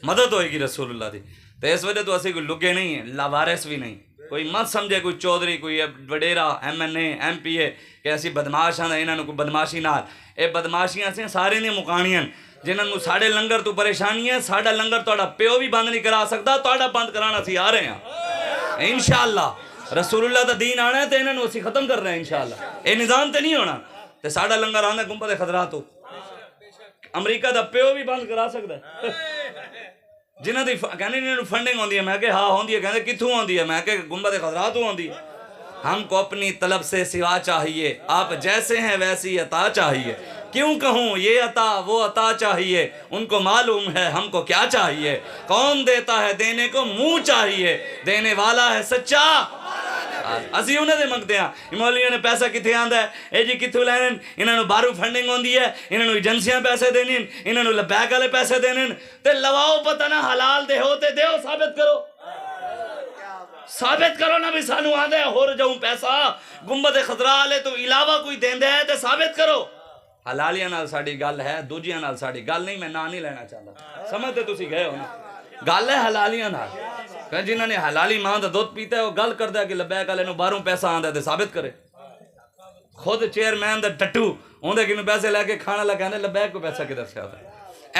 مدد ہوئے گی رسول اللہ دی۔ تو اس وجہ تو اسی کوئی لگے نہیں ہیں، لاوارث بھی نہیں، کوئی مت سمجھے کوئی چودھری، کوئی وڈیرا، M N A, M P اے کہ ایسی بدماش ہیں انہاں نوں کوئی بدماشی نال، اے بدماشیاں سے سارے نے مکانیاں جنہاں نوں ساڑے لنگر تو پریشانی ہے، ساڑا لنگر توڑا پیو بھی بند نہیں کرا سکتا، توڑا بند کرانا سی آ رہے ہیں انشاءاللہ۔ رسول اللہ دا دین آنا ہے تو انہاں نوں اسی ختم کر رہے ہیں انشاءاللہ، اے نظام تے نہیں ہونا، تے ساڑا لنگر آنا ہے گنبد خضرا تو امریکہ دا پیو بھی بند کرا سکتا ہے۔ جنہاں دی کہنے انہاں نوں فنڈنگ ہوندی ہے، میں کہ ہاں ہوندی ہے، کہنے کتھوں ہوندی ہے، میں کہ گنبد خضرا تو ہوندی ہے۔ ہم کو اپنی طلب سے سوا چاہیے، آپ جیسے ہیں ویسی عطا چاہیے، کیوں کہوں یہ عطا وہ عطا چاہیے، ان کو معلوم ہے ہم کو کیا چاہیے، کون دیتا ہے دینے کو منہ چاہیے، دینے والا ہے سچا۔ اسی انہیں دے منگتے ہیں مولویوں نے پیسہ کتھے آندا ہے، اے جی کتھوں لینن، انہاں نوں باہروں فنڈنگ ہوندی ہے، انہاں نوں ایجنسیاں پیسے دینن، انہاں نوں لبیک والے پیسے دینن، تے لواؤ پتہ نہ حلال دے ہو تے دیو، ثابت کرو، ثابت کرو نہ بھی سانو آدھے ہور جاؤں پیسہ گنبد خضرا والے تو علاوہ کوئی دیندے ہے تے ثابت کرو۔ حلالیاں نال ساڈی گل ہے، دوجیاں نال ساڈی گل نہیں، میں نام نہیں لینا چاہتا، سمجھتے تسی گئے ہو نا، گل ہے حلالیاں نال، کہ جنہاں نے حلالی ماں دا دودھ پیتا ہے وہ گل کردا ہے کہ لبیک والے نوں باہروں پیسہ آندا ہے تے ثابت کرے۔ خود چیئرمین دا ٹٹو اوندے کینوں پیسے لے کے کھانا لا کہندا لبیک کو پیسہ کدھر سے آتا ہے،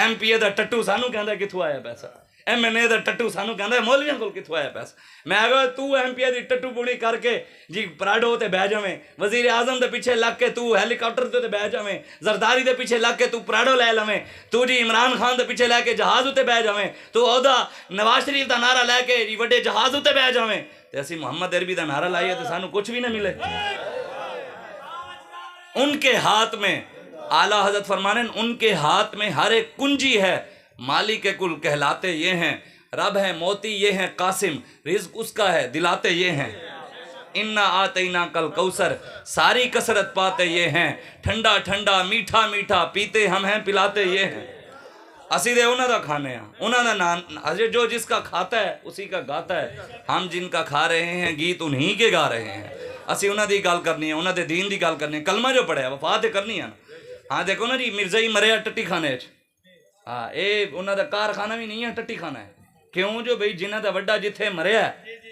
ایم پی اے دا ٹٹو سانو کہندا کتھوں آیا پیسہ، ایم این اے دا ٹٹو سانو کہندا مولویاں کول کتھوں آیا پیسہ۔ میں اگر تو ایم پی اے دی ٹٹو پوڑی کر کے جی پراڈو تے بہ جاویں، وزیر اعظم دے پیچھے لگ کے تو ہیلی کاپٹر تے بہ جاویں، زرداری دے پیچھے لگ کے تو پراڈو لے لویں، تو جی عمران خان دے پیچھے لے کے جہاز تے بہ جاویں، تو اودا نواز شریف دا نعرہ لے کے جی وڈے جہاز تے بہ جاویں، تے اسی محمد عربی دا نعرہ لائیے تے سانو کچھ بھی نہ ملے۔ ان کے ہاتھ میں اعلیٰ حضرت فرمانے ان کے ہاتھ میں ہر ایک کنجی ہے، مالک کل کہلاتے یہ ہیں، رب ہے موتی یہ ہیں قاسم، رزق اس کا ہے دلاتے یہ ہیں، انا آتینا کل کوثر ساری کثرت پاتے یہ ہیں، ٹھنڈا ٹھنڈا میٹھا میٹھا پیتے ہم ہیں پلاتے یہ ہیں۔ اسی دے انہاں دا کھانے ہیں، انہاں دا نام جو جس کا کھاتا ہے اسی کا گاتا ہے، ہم جن کا کھا رہے ہیں گیت انہی کے گا رہے ہیں۔ اسی انہاں دی گل کرنی ہے، انہاں دے دین دی گل کرنی ہے، کلمہ جو پڑھے وفات کرنی ہے نا۔ ہاں دیکھو نا جی مرزائی مریا ٹٹی کھانے چ، ہاں اے انہاں دا کارخانہ بھی نہیں ہے، ٹٹی کھانا ہے، کیوں جو بھئی جنہاں دا وڈا جتھے مریا ہے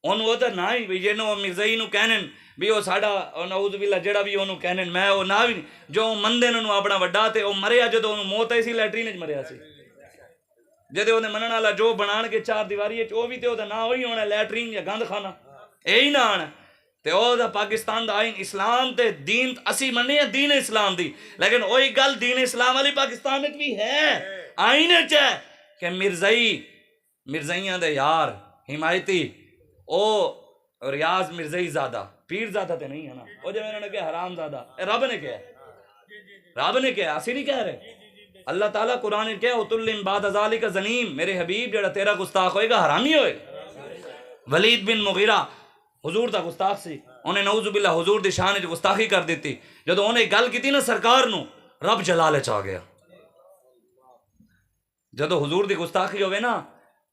ان وہ تے نہ ہی بھئی جنوں مرزائی نو کہنن بھی او ساڈا نعوذ باللہ جڑا بھی اونوں کہنن میں او نہ بھی جو مندے نوں اپنا وڈا تے او مریا جدوں اونوں موت آئی سی لیٹرین وچ مریا سی، جدے اونے منن والا جو بنان کے چار دیواری وچ او بھی تے او دا نہ ہوئی ہونا لیٹرین یا گند خانہ، اے ہی نہ آنا تے او دا پاکستان دا آئین اسلام تے دین اسی مننے دین اسلام دی، لیکن وہی گل دین اسلام والی پاکستان وچ بھی ہے، آئین وچ ہے کہ مرزائیاں دے یار حمایتی او ریاض مرزائی زادہ پیر زادہ تے نہیں ہے نا، او جو انہوں نے کہا حرام زادہ، رب نے کہا، رب نے کہا، اسی نہیں کہہ رہے۔ اللہ تعالیٰ قرآن نے کہا اُتُلِّن بَعْدَ ذَلِكَ زَنِيمٌ، میرے حبیب جڑا تیرا گستاخ ہوئے گا حرامی ہوئے گا۔ ولید بن مغیرہ حضور دا گستاخ سی، انہیں نعوذ باللہ حضور دی شان وچ گستاخی کر دیتی، جدو انہیں گل کیتی نا سرکار نو رب جلالے چاہ گیا، جدو حضور دی گستاخی ہوئے نا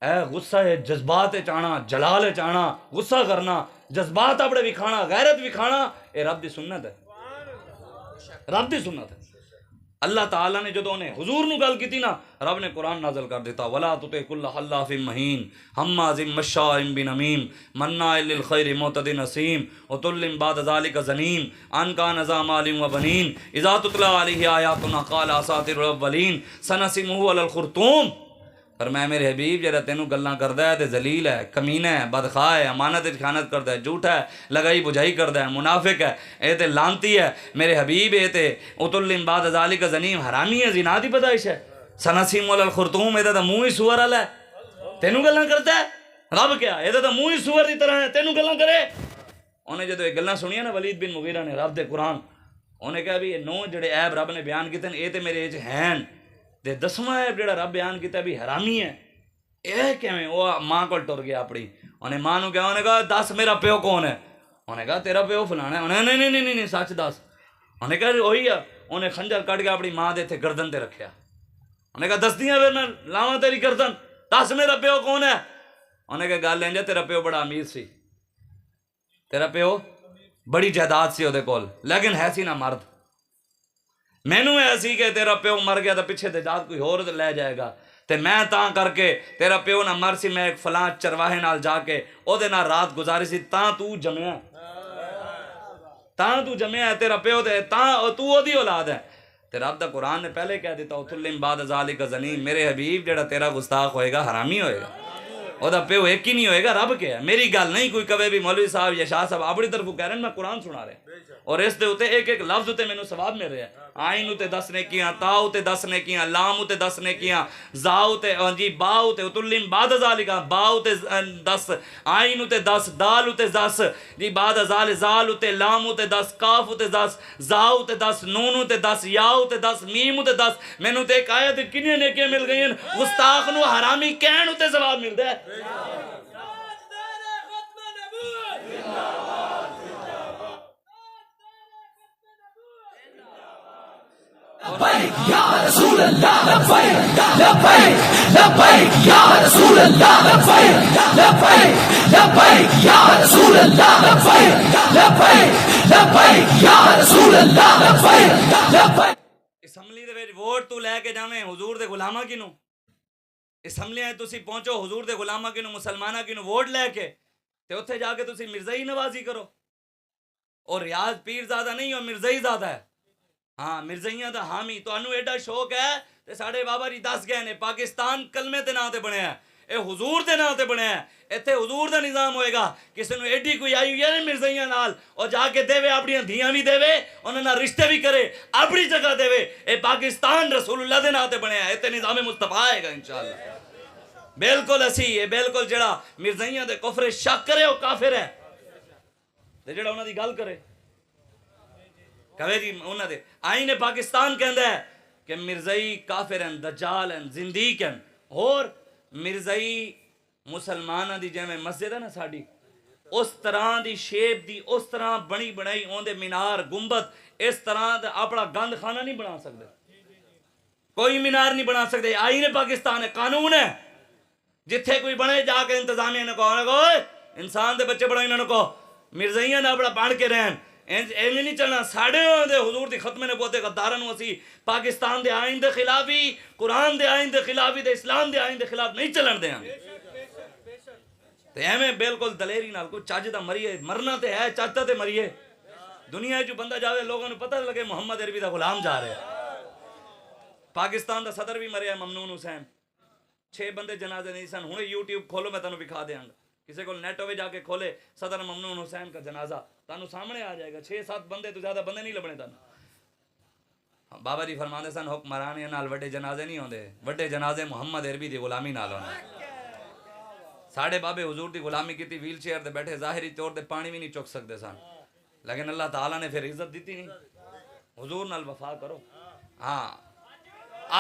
اے غصہ ہے جذبات چانا، جلال چانا، غصہ کرنا، جذبات اپنے بھی کھانا، غیرت بھی کھانا، اے رب دی سنت ہے، رب دی سنت ہے۔ اللہ تعالیٰ نے جدو انہیں حضور نو گل کیتی نا رب نے قرآن نازل کر دیتا وَلَا تُطِعْ كُلَّ حَلَّافٍ مَّهِينٍ ہَمَّازٍ مَّشَّاءٍ بِنَمِيمٍ مَّنَّاعٍ لِّلْخَيْرِ مُعْتَدٍ أَثِيمٍ عُتُلٍّ بَعْدَ ذَلِكَ زَنِيمٍ أَن كَانَ ذَا مَالٍ وَبَنِينَ إِذَا تُتْلَىٰ عَلَيْهِ آيَاتُنَا قَالَ أَسَاطِيرُ الْأَوَّلِينَ سَنَسِمُهُ عَلَى الْخُرْطُومِ۔ فرمایا میرے حبیب جڑا تینوں گلاں کردا ہے تے ذلیل ہے، کمینہ ہے، بدخواہ ہے، امانت وچ خیانت کردا ہے، جھوٹا ہے، لگائی بجھائی کردا ہے، منافق ہے، اے تے لعنتی ہے میرے حبیب، اے تے اتل بعد ذالک زنیم، حرامی ہے، زنا دی پیدائش ہے، سنسیم الخرطوم، اے تے منہ ہی سور والا ہے، تینوں گلاں کردا ہے رب کیا اے تے منہ ہی سور دی طرح ہے، تینوں گلاں کرے۔ انہیں جدو یہ گلاں سنیاں نا ولید بن مغیرہ نے رب دے قرآن، انہیں کہا بھی یہ 9 جڑے عیب رب نے بیان کیتے ہیں اے تے میرے اچ ہیں، تے 10واں عیب جڑا رب بیان کیتا بھی حرامی ہے، اے کیویں؟ وہ ماں کول ٹر گیا اپنی، انہیں ماں نو کہا، انہیں کہا 10 میرا پیو کون ہے؟ انہیں کہا تیرا پیو فلانا ہے، انہیں نہیں سچ دس، انہیں کہا وہی ہے، انہیں خنجر کٹ کے اپنی ماں دے تھے گردن تے رکھیا، انہیں کہا دس دیاں پھر میں لاواں تیری گردن، 10 میرا پیو کون ہے؟ انہیں کہا گل لیں جا تیرا پیو بڑا امیر سی، تیرا پیو بڑی جائیداد سی اودے کول، لیکن ہے سی نہ مرد، مینوں ہے سی کہ تیرا پیو مر گیا تو پیچھے تے جات کوئی اور لے جائے گا، تے میں تاں کر کے تیرا پیو نہ مر سی، میں ایک فلاں چرواہے نال جا کے او دے نال رات گزاری سی، تاں تو جمعیا، ہے تیرا پیو تے تاں تو او دی اولاد ہے، تے رب دا قرآن نے پہلے کہہ دیتا اتلم بعد ذالک زنیم، میرے حبیب جڑا تیرا گستاخ ہوئے گا حرامی ہوئے گا، او دا پیو ایک ہی نہیں ہوئے گا، رب کیا ہے؟ میری گل نہیں کوئی کہے بھی مولوی صاحب یا شاہ صاحب اپنی طرف کہہ رہے ہیں، میں قرآن سنا رہے ہیں، اور اس دے ہوتے ایک ایک لفظ ہوتے میں نے ثواب مل رہے ہیں، آئین ہوتے 10 نے کیاں، تا ہوتے 10 نے کیاں، لام ہوتے 10 نے کیاں، زا ہوتے جی با ہوتے اتلم بعد ذالک، با ہوتے 10، آئین ہوتے 10، دال ہوتے 10 جی بعد ذال، زال ہوتے، لام ہوتے 10، کاف ہوتے 10، زا ہوتے 10، نون ہوتے 10، یا ہوتے 10، میم ہوتے 10، میں نے تے ایک آیت کنیاں نیکیاں مل گئی ہیں، گستاخ نو حرامی کہن ہوتے ثواب ملتا ہے۔ لبیک یا رسول اللہ، لبیک لبیک لبیک یا رسول اللہ، لبیک لبیک لبیک یا رسول اللہ، لبیک لبیک لبیک یا رسول اللہ، لبیک لبیک۔ اسمبلی دے وچ ووٹ تو لے کے جاویں حضور دے غلاماں کینوں، اسمبلیاں تسی پہنچو حضور دے غلاماں کینوں، مسلماناں کینوں ووٹ لے کے تے اوتھے جا کے تسی مرزائی نوازی کرو، اور ریاض پیر زادہ نہیں ہو مرزائی زادہ ہے، ہاں مرزائیاں دا حامی، تو انو ایڈا شوق ہے تے ساڑھے بابا جی دس گئے نے پاکستان کلمے تے نام تے بنیا ہے، اے حضور دے نام تے بنیا ہے، ایتھے حضور دا نظام ہوئے گا، کسی نو ایڈی کوئی آئی ہوئی ہے مرزائیاں نال، اور جا کے دے وے اپنی دھیاں بھی دے وے، انہاں نال رشتے بھی کرے، اپنی جگہ دے وے، اے پاکستان رسول اللہ دے نام تے بنیا ہے، ایتھے نظام مصطفیٰ آئے گا انشاءاللہ۔ بالکل اسی ہے، بالکل جڑا مرزائیاں دے کفر شک کرے وہ کافر ہے، تے جڑا انہاں دی گل کرے کہے جی انہاں دے آئین پاکستان کہندا ہے کہ مرزائی کافر ہیں، دجال ہیں، زندیق ہیں، اور مرزائی مسلماناں دی جیویں مسجد ہے نا ساڈی اس طرح دی شیپ دی اس طرح بنی بنائی اون دے مینار گنبد اس طرح دا اپنا گند خانہ نہیں بنا سکتے، کوئی مینار نہیں بنا سکتے، آئین پاکستان ہے، قانون ہے، جتھے کوئی بنے جا کے انتظامیہ نے کہو انسان دے بچے بڑا انہوں کو مرزائیاں نے اپنا پڑھ کے رہن، ایویں نہیں چلنا، ساڑھے دے حضور دی ختم نبوت غدارن اسی پاکستان دے آئین دے خلافی، قرآن دے آئین دے خلافی، دے اسلام دے آئین دے خلاف نہیں چلن دے ہیں، تے ایویں بالکل دلیری نال کوئی چج دا مریے، مرنا تے ہے چاہتا تے مریے، دنیا جو بندہ جاوے لوگوں نے پتہ لگے محمد عربی دا غلام جا رہے ہیں، پاکستان دا صدر بھی مریا ممنون حسین، 6 بندے جنازے نہیں سن، ہوں یوٹیوب کھولو میں تانوں دکھا دیاں گا، کسی کو نیٹ ہوئے جا کے کھولے صدر ممنون حسین کا جنازہ تانوں سامنے آ جائے گا، 6-7 بندے تو زیادہ بندے نہیں لبنے تانوں۔ بابا جی فرماندے سن حکمرانیاں نال وڈے جنازے نہیں ہوندے، وڈے جنازے محمد عربی دی غلامی نال ہوندے۔ ساڑھے بابے حضور دی غلامی کیتی، ویل چیئر دے بیٹھے، ظاہری طور تے پانی بھی نہیں چک سکتے سن، لیکن اللہ تعالیٰ نے پھر عزت دیتی نہیں، حضور نال وفا کرو۔ ہاں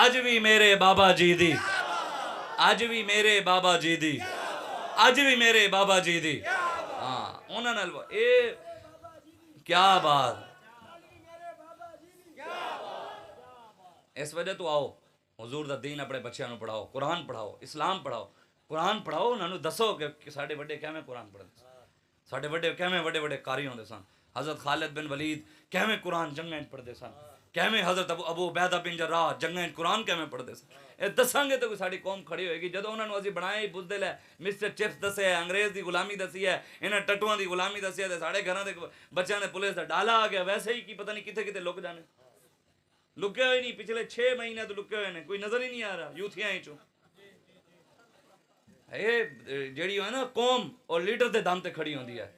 آج بھی میرے بابا جی دی، آج بھی میرے بابا جی دی، آج بھی میرے بابا جی دی، ہاں انہاں نال اے کیا بات، اس وجہ تو آؤ حضور دا دین اپنے بچیاں نو پڑھاؤ، قرآن پڑھاؤ، اسلام پڑھاؤ، قرآن پڑھاؤ، انہاں نو دسو کہ ساڈے بڑے کیویں قرآن پڑھدے سن، ساڈے بڑے کیویں وڈے وڈے قاری ہوندے سن، حضرت خالد بن ولید کیویں قرآن جنگاں وچ پڑھدے سن، کیویں حضرت ابو عبیدہ بن جراح جنگاں وچ قرآن کیویں پڑھدے سن، اے دساں گے تو کوئی ساڈی قوم کھڑی ہوئے گی۔ جدوں انہاں نو اسی بنایا ہی بزدل ہے، مسٹر چپس دسے ہے، انگریز دی غلامی دسی ہے، انہاں ٹٹواں دی غلامی دسی ہے، تے ساڈے گھراں دے بچیاں دے پولیس دا ڈالا آ گیا، ویسے ہی کی پتہ نہیں کتے کتے لک جانے، لکے ہوئے نہیں، پچھلے 6 مہینے تو لکے ہوئے نے، کوئی نظر ہی نہیں آ رہا یوتھیاں چوں، ਇਹ ਜਿਹੜੀ ਹੈ ਨਾ ਕੌਮ ਉਹ ਲੀਡਰ ਦੇ ਦਮ ਤੇ ਖੜੀ ਹੁੰਦੀ ਹੈ।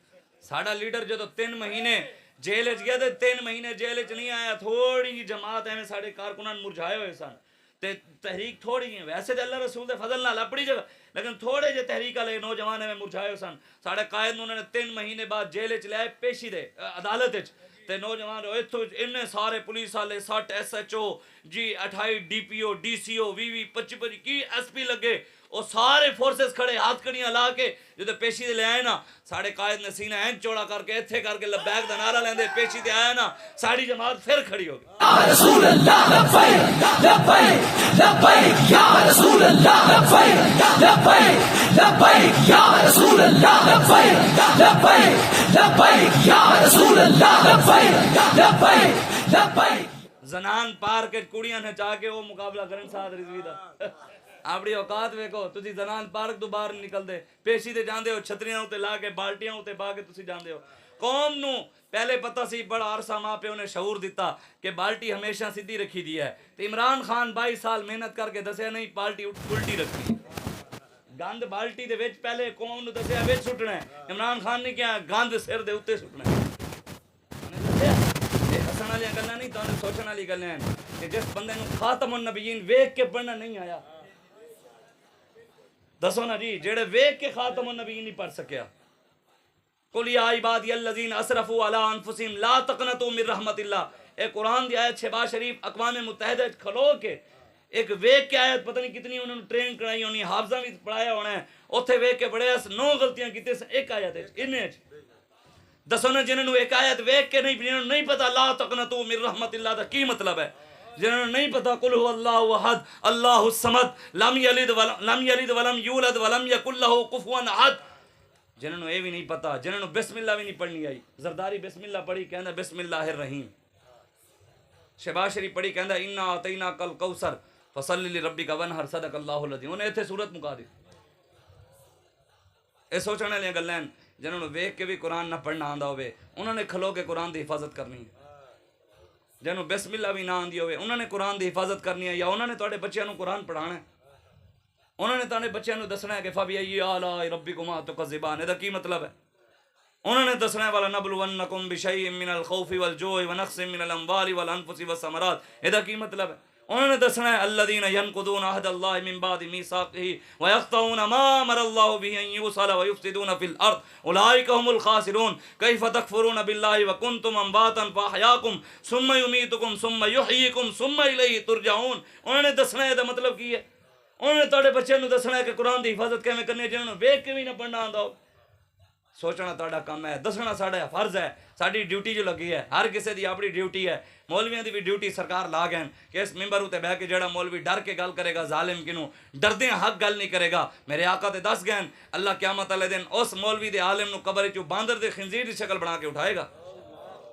ਸਾਡਾ ਲੀਡਰ ਜਦੋਂ 3 ਮਹੀਨੇ ਜੇਲ੍ਹ 'ਚ ਗਿਆ ਤੇ 3 ਮਹੀਨੇ ਜੇਲ੍ਹ 'ਚ ਨਹੀਂ ਆਇਆ, ਥੋੜੀ ਜਿਹੀ ਜਮਾਤ ਐਵੇਂ ਸਾਡੇ ਕਾਰਕੁਨਾਂ ਮੁਰਝਾਏ ਹੋਏ ਸਨ ਤੇ ਤਹਿਰੀਕ ਥੋੜੀ ਜਿਹੀ, ਵੈਸੇ ਤਾਂ ਅੱਲਾਹ ਰਸੂਲ ਦੇ ਫਜ਼ਲ ਨਾਲ ਆਪਣੀ ਜਗ੍ਹਾ, ਲੇਕਿਨ ਥੋੜੇ ਜਿਹੇ ਤਹਿਰੀਕ ਵਾਲੇ ਨੌਜਵਾਨ ਐਵੇਂ ਮੁਰਝਾਏ ਹੋਏ ਸਨ। ਸਾਡੇ ਕਾਇਦ ਨੂੰ ਉਹਨਾਂ ਨੇ 3 ਮਹੀਨੇ ਬਾਅਦ ਜੇਲ੍ਹ 'ਚ ਲਿਆਏ ਪੇਸ਼ੀ ਦੇ ਅਦਾਲਤ 'ਚ, ਤੇ ਨੌਜਵਾਨ ਇੱਥੋਂ ਇੰਨੇ ਸਾਰੇ ਪੁਲਿਸ ਵਾਲੇ 60 SHO ਜੀ 28 DPO DCO 20 25 ਕੀ SP ਲੱਗੇ, ਉਹ ਸਾਰੇ ਫੋਰਸਸ ਖੜੇ ਹੱਥ ਕੜੀਆਂ ਲਾ ਕੇ ਜਦੋਂ ਪੇਸ਼ੀ ਦੇ ਲੈ ਆਏ ਨਾ, ਸਾਡੇ ਕਾਇਦ ਨੇ ਸੀਨਾ ਐਂ ਚੌੜਾ ਕਰਕੇ ਇੱਥੇ ਕਰਕੇ ਲਬੈਕ ਦਾ ਨਾਰਾ ਲੈਂਦੇ ਪੇਸ਼ੀ ਤੇ ਆਇਆ ਨਾ, ਸਾਡੀ ਜਮਾਤ ਫਿਰ ਖੜੀ ਹੋ ਗਈ। Ya Rasulullah labbaik labbaik labbaik ya Rasulullah labbaik labbaik labbaik ya Rasulullah labbaik labbaik labbaik ya Rasulullah labbaik labbaik labbaik ਜ਼ਨਾਨ ਪਾਰ ਕੇ ਕੁੜੀਆਂ ਨਚਾ ਕੇ ਉਹ ਮੁਕਾਬਲਾ ਕਰਨ ਸਾਧ ਰਿਜ਼ਵੀ ਦਾ। ਆਪਣੀ ਔਕਾਤ ਵੇਖੋ, ਤੁਸੀਂ ਜ਼ਨਾਨ ਪਾਰਕ ਤੋਂ ਬਾਹਰ ਨਿਕਲਦੇ ਪੇਸ਼ੀ ਤੇ ਜਾਂਦੇ ਹੋ, ਛਤਰੀਆਂ ਉੱਤੇ ਲਾ ਕੇ ਬਾਲਟੀਆਂ ਉੱਤੇ ਪਾ ਕੇ ਤੁਸੀਂ ਜਾਂਦੇ ਹੋ। ਕੌਮ ਨੂੰ ਪਹਿਲੇ ਪਤਾ ਸੀ, ਬੜਾ ਅਰਸਾ ਮਾਂ ਪਿਓ ਨੇ ਸ਼ਊਰ ਦਿੱਤਾ ਕਿ ਬਾਲਟੀ ਹਮੇਸ਼ਾ ਸਿੱਧੀ ਰੱਖੀ ਦੀ ਹੈ, ਤੇ ਇਮਰਾਨ ਖਾਨ 22 ਸਾਲ ਮਿਹਨਤ ਕਰਕੇ ਦੱਸਿਆ ਨਹੀਂ ਬਾਲਟੀ ਉਲਟੀ ਰੱਖੀ, ਗੰਦ ਬਾਲਟੀ ਦੇ ਵਿੱਚ ਪਹਿਲੇ ਕੌਮ ਨੂੰ ਦੱਸਿਆ ਵਿੱਚ ਸੁੱਟਣਾ ਹੈ। ਇਮਰਾਨ ਖਾਨ ਨੇ ਕਿਹਾ ਗੰਦ ਸਿਰ ਦੇ ਉੱਤੇ ਸੁੱਟਣਾ ਹੈ। ਇਹ ਹੱਸਣ ਵਾਲੀਆਂ ਗੱਲਾਂ ਨਹੀਂ, ਤੁਹਾਨੂੰ ਸੋਚਣ ਵਾਲੀ ਗੱਲਾਂ ਹਨ ਕਿ ਜਿਸ ਬੰਦੇ ਨੂੰ ਖਾਤਮੁਨ ਨਬੀਨ ਵੇਖ ਕੇ ਪੜ੍ਹਨਾ ਨਹੀਂ ਆਇਆ, ਦੱਸੋ ਨਾ ਜੀ, ਜਿਹੜੇ ਵੇਖ ਕੇ ਖਾਤਮੁਨ ਨਬੀਨ ਨਹੀਂ ਪੜ੍ਹ ਸਕਿਆ। ਕੁਲ ਯਾ ਇਬਾਦੀ الذین اسرفوا علی انفسہم لا تقنطوا من رحمت اللہ، ایک قرآن دی آیت شہباز شریف اقوام متحدہ کھلو کے ایک ویک کے آیت پتہ نہیں کتنی انہوں نے ٹرین کرائی ہونی، حافظہ بھی پڑھایا ہونا ہے، اتھے ویک کے بڑے 9 غلطیاں کیتے ایک آیت ہے انہیں دسو نا، جنہوں ایک آیت ویک کے نہیں، جنہوں نہیں پتا لا تقنطوا من رحمت اللہ دا کی مطلب ہے، جنہوں نہیں پتا قل هو اللہ احد اللہ الصمد لم یلد ولم یولد ولم یکن لہ کفوا احد، جنہوں یہ بھی نہیں پتا، جنہوں بسم اللہ بھی نہیں پڑھنی آئی، زرداری بسم اللہ پڑھی کہندا بسم اللہ الرحیم، شہباز شریف پڑھی کہندا انا اعطیناک الکوثر فصلی لربک وانحر صدق اللہ العظیم، انہیں اتنے صورت مکا دی۔ یہ سوچنے والی گلاں جنہوں نے ویکھ کے بھی قرآن نہ پڑھنا آندا ہوئے انہوں نے کھلو کے قرآن دی حفاظت کرنی ہے، جنہوں بسم اللہ بھی نہ آندی ہوئے انہوں نے قرآن دی حفاظت کرنی ہے، یا انہوں نے تواڈے بچیاں نوں قرآن پڑھانا ہے، انہوں نے تواڈے بچیاں نوں دسنا ہے کہ فَبِأَيِّ آلَاءِ رَبِّكُمَا تُكَذِّبَانِ، ਇਹਦਾ ਕੀ مطلب ہے؟ انہوں نے دسنا ہے وَلَنَبْلُوَنَّكُمْ بِشَيْءٍ مِّنَ الْخَوْفِ وَالْجُوعِ وَنَقْصٍ مِّنَ الْأَمْوَالِ وَالْأَنفُسِ وَالثَّمَرَاتِ، ਇਹਦਾ ਕੀ مطلب ہے؟ انہوں نے دسنا ہے الذين ينقضون عهد الله من بعد ميثاقه ويقطعون ما امر الله به ان يوصل ويفسدون في الارض اولئك هم الخاسرون كيف تكفرون بالله وكنتم امواتا فاحياكم ثم يميتكم ثم يحييكم ثم اليه ترجعون، انہوں نے دسنا ہے دا مطلب کی ہے، انہوں نے تواڈے بچے نوں دسنا ہے کہ قرآن دی حفاظت کیویں کرنی ہے، جنہوں ویکھ کے بھی نہ پڑھنا آندا ہو۔ سوچنا تہاڈا کام ہے، دسنا ساڈا فرض ہے، ساری ڈیوٹی جو لگی ہے، ہر کسی دی اپنی ڈیوٹی ہے، مولویاں دی بھی ڈیوٹی سرکار لا گئے کہ اس ممبر اتے بہ کے جڑا مولوی ڈر کے گل کرے گا ظالم کنوں ڈردے حق گل نہیں کرے گا، میرے آقا تے دس گئے اللہ قیامت والے دن اس مولوی دے عالم نو قبر چوں باندر دے خنزیر دی شکل بنا کے اٹھائے گا،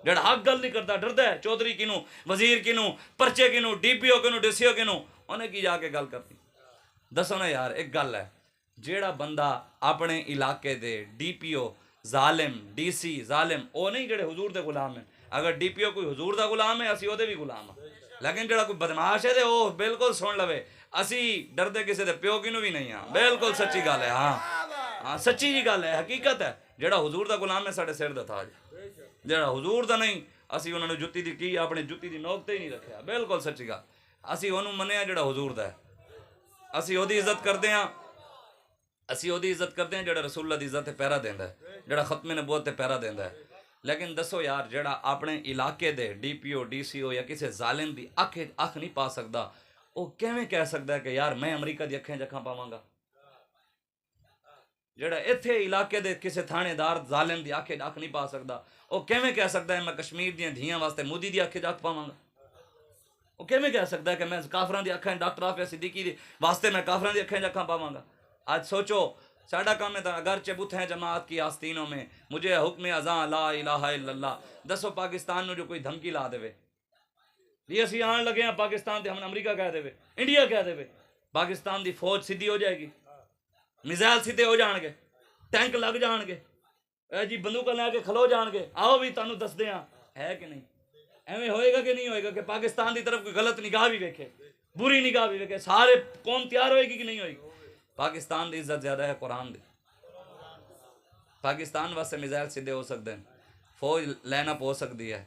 جڑا حق گل نہیں کرتا ڈردا ہے، چودھری کنوں وزیر کنوں پرچے کنوں DPO کنوں DCO کنوں، انہیں کی جا کے گل کرتی۔ دسو نا یار ایک گل ہے، جیڑا بندہ اپنے علاقے دے DPO ظالم DC ظالم وہ نہیں جڑے حضور دے غلام ہیں، اگر DPO کوئی حضور دا غلام ہے اسی دے بھی غلام ہیں، لیکن جڑا کوئی بدماش ہے تے وہ بالکل سن لوے اسی ڈردے کسی دے پیو کینوں بھی نہیں ہاں، بالکل سچی گل ہے، ہاں سچی جی گل ہے، حقیقت ہے، جڑا حضور دا غلام ہے ساڈے سر دا تاج، جڑا حضور دا نہیں اسی انہاں نے جُتی دی کی اپنی جُتی دی نوک تے ہی نہیں رکھیا، بالکل سچی گل، اسی اونوں منیا جڑا حضور دا ہے، اسی اودی عزت کردے ہاں، اسی اودی عزت کرتے ہیں جڑا رسول اللہ دی عزت تے پیرا دیندا ہے، جڑا ختم نبوت تے پیرا دیندا ہے، لیکن دسو یار جڑا اپنے علاقے دے DPO DCO یا کسی ظالم دی اکھ نہیں پا سکدا، وہ کیویں کہہ سکدا ہے کہ یار میں امریکہ دی اکھیں جکھاں پاواں گا؟ جڑا ایتھے علاقے دے کسی تھانے دار ظالم دی اکھ نہیں پا سکدا، وہ کیویں کہہ سکدا ہے میں کشمیر دیاں دھیاں واسطے مودی دی اکھ جکھ پاواں گا؟ وہ کیویں کہہ سکدا ہے کہ میں کافراں دی اکھیں ڈاکٹر عافیہ صدیقی دی واسطے میں کافراں دی اکھیں جکھاں پاواں گا؟ آج سوچو ساڈا کام ہے اگرچہ بت ہیں جماعت کی آستینوں میں مجھے حکم اذاں لا الہ الا اللہ، دسو پاکستان نو جو کوئی دھمکی لا دے یہ اسی آن لگے ہیں پاکستان دے ہم امریکہ کہہ دے انڈیا کہہ دے پاکستان دی فوج سیدھی ہو جائے گی، میزائل سیدھے ہو جان گے، ٹینک لگ جان گے، اے جی بندوقاں لے کے کھلو جان گے، آؤ بھی تانوں دس دیاں ہے کہ نہیں؟ ایویں ہوئے گا کہ نہیں ہوئے گا کہ پاکستان دی طرف کوئی غلط نگاہ بھی ویکھے، بری نگاہ بھی ویکھے، سارے قوم تیار ہوئے گی کہ نہیں ہوئے گی؟ پاکستان دی عزت زیادہ ہے قرآن دی. پاکستان واسطے میزائل سیدھے ہو سکتے ہیں, فوج لائن اپ ہو سکتی ہے,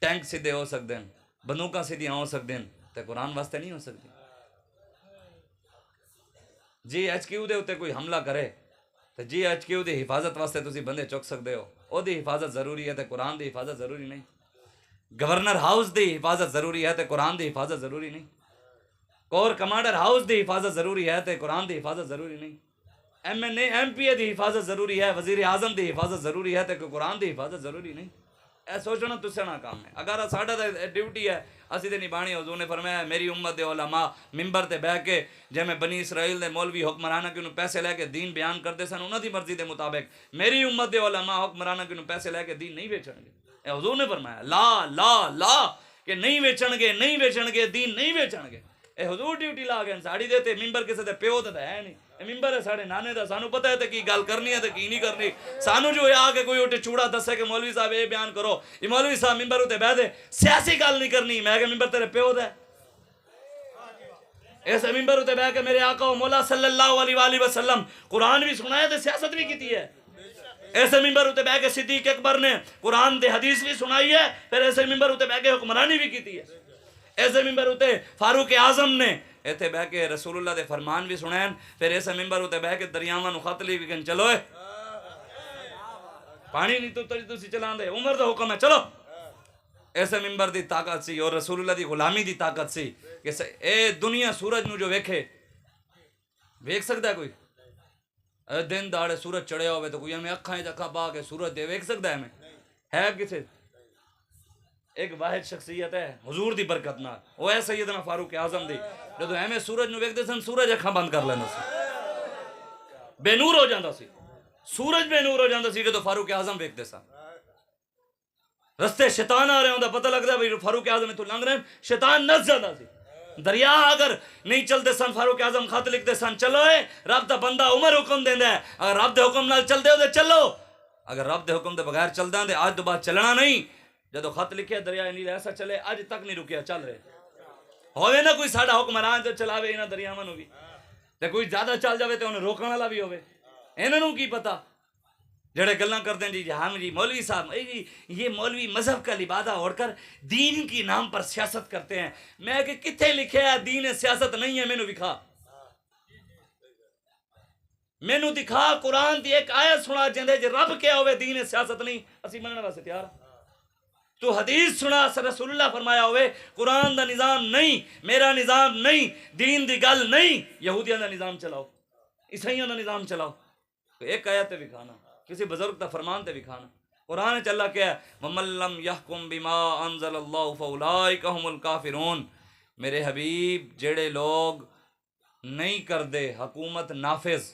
ٹینک سیدھے ہو سکتے ہیں, بندوقاں سیدھیاں ہو سکتے ہیں, تے قرآن واسطے نہیں ہو سکتی. جی ایچ کیو دے اتنے کوئی حملہ کرے تو جی ایچ کیو دی حفاظت واسطے تسی بندے چک سکتے ہو, او دی حفاظت ضروری ہے تے قرآن دی حفاظت ضروری نہیں. گورنر ہاؤس دی حفاظت ضروری ہے تے قرآن دی حفاظت ضروری نہیں. کور کمانڈر ہاؤس دی حفاظت ضروری ہے تے قرآن دی حفاظت ضروری نہیں. M N A M P A دی حفاظت ضروری ہے, وزیر اعظم دی حفاظت ضروری ہے تے قرآن دی حفاظت ضروری نہیں. اے سوچنا تسنا کام ہے. اگر ساڈا ڈیوٹی ہے اسی تے نبھانی. حضور نے فرمایا میری امت دے علماء ممبر تے بیٹھ کے جے بنی اسرائیل دے مولوی حکمرانہ کہ انہوں پیسے لے کے دین بیان کرتے سن انہاں دی مرضی دے مطابق, میری امت دے علماء حکمرانہ کہ انہوں پیسے لے کے دین نہیں بیچن گے. اے حضور نے فرمایا لا لا لا کہ نہیں بیچن گے, نہیں بیچن گے, دین نہیں بیچن گے. اے حضور ڈیوٹی لا گئے ساڑی دے تے ممبر کسے دے پیو تے ہے نہیں. اے ممبر ہے ساڑے نانے دا, سانو پتہ ہے تے کی گل کرنی ہے تے کی نہیں کرنی. سانو جو آ کے کوئی اٹھے چوڑا دسے کہ مولوی صاحب اے بیان کرو, یہ مولوی صاحب ممبر اتے بہ دے سیاسی گل نہیں کرنی. میں کہ ممبر تیرے پیو دا ایسے ممبر اتے بہ کے میرے آقا و مولا صلی اللہ علیہ وآلہ وسلم قرآن بھی سنایا تے سیاست بھی کیتی ہے. ایسے ممبر اتے بہ کے صدیق اکبر نے قرآن دے حدیث بھی سنائی ہے, پھر ایسے ممبر اتے بہ کے حکمرانی بھی کیتی ہے. ایسے ممبر اتے فاروق اعظم نے ایتھے بہ کے رسول اللہ دے فرمان بھی سنائیں, پھر ایسے ممبر اتے بہ کے دریاواں نو خط لی کہ چلو اے پانی نہیں تو تسی چلان دے, عمر دا حکم ہے چلو. ایسے ممبر دی طاقت سی اور رسول اللہ دی غلامی دی طاقت سی کہ اے دنیا سورج نو جو ویکھے ویکھ سکتا ہے کوئی؟ دن داڑے سورج چڑھیا ہوئے تو کوئی ہمیں اکھاں پا کے سورج دے ویکھ سکتا ہے؟ ہمیں ہے کسے؟ ایک واحد شخصیت ہے حضور دی برکت نال, وہ ہے سیدنا فاروق اعظم دی. جدو ہمیں سورج نو ویکھدے سن سورج اکھاں بند کر لینا سی, بے نور ہو جاندا سی, سورج بے نور ہو جاندا سی جدو فاروق اعظم ویکھدے سن. رستے شیطان آ رہے ہوندا پتہ لگدا بھئی فاروق اعظم تو لنگ رہے ہیں, شیطان نس جاندا سی. دریا اگر نہیں چلتے سن فاروق اعظم خط لکھتے سن چلو اے رب دا بندہ عمر حکم دیندا ہے, اگر رب دے حکم نال چلدے ہو تے چلو, اگر رب دے حکم دے بغیر چلدا تے آج تو بعد چلنا نہیں. جدو خط لکھے دریا نیل ایسا چلے اج تک نہیں رکیا, چل رہے ہوئے نا کوئی ساڈا حکمران تے چلاوے انہاں دریاواں نو بھی, تے کوئی زیادہ چل جاوے تے انہوں روکن والا بھی ہوے. انہاں نو کی پتہ جڑے گلاں کرتے ہیں جی ہم جی مولوی صاحب یہ مولوی مذہب کا لبادہ اوڑھ کر دین کی نام پر سیاست کرتے ہیں. میں کہ کتھے لکھے ہے دین سیاست نہیں ہے؟ مینوں دکھا, مینوں دکھا قرآن دی ایک آیت سنا جندے جے رب کیا ہوئے دین سیاست نہیں, اسی مننے واسطے تیار. تو حدیث سنا رسول اللہ فرمایا ہوئے قرآن دا نظام نہیں, میرا نظام نہیں, دین دی گل نہیں, یہودیاں دا نظام چلاؤ, عیسائیاں دا نظام چلاؤ. تو ایک آیت تے دکھانا, کسی بزرگ دا فرمان تے دکھانا. قرآن چ اللہ کیا ہے وَمَن لَّمْ يَحْكُم بِمَا أَنزَلَ اللَّهُ فَأُولَٰئِكَ هُمُ الْكَافِرُونَ. میرے حبیب جڑے لوگ نہیں کردے حکومت نافذ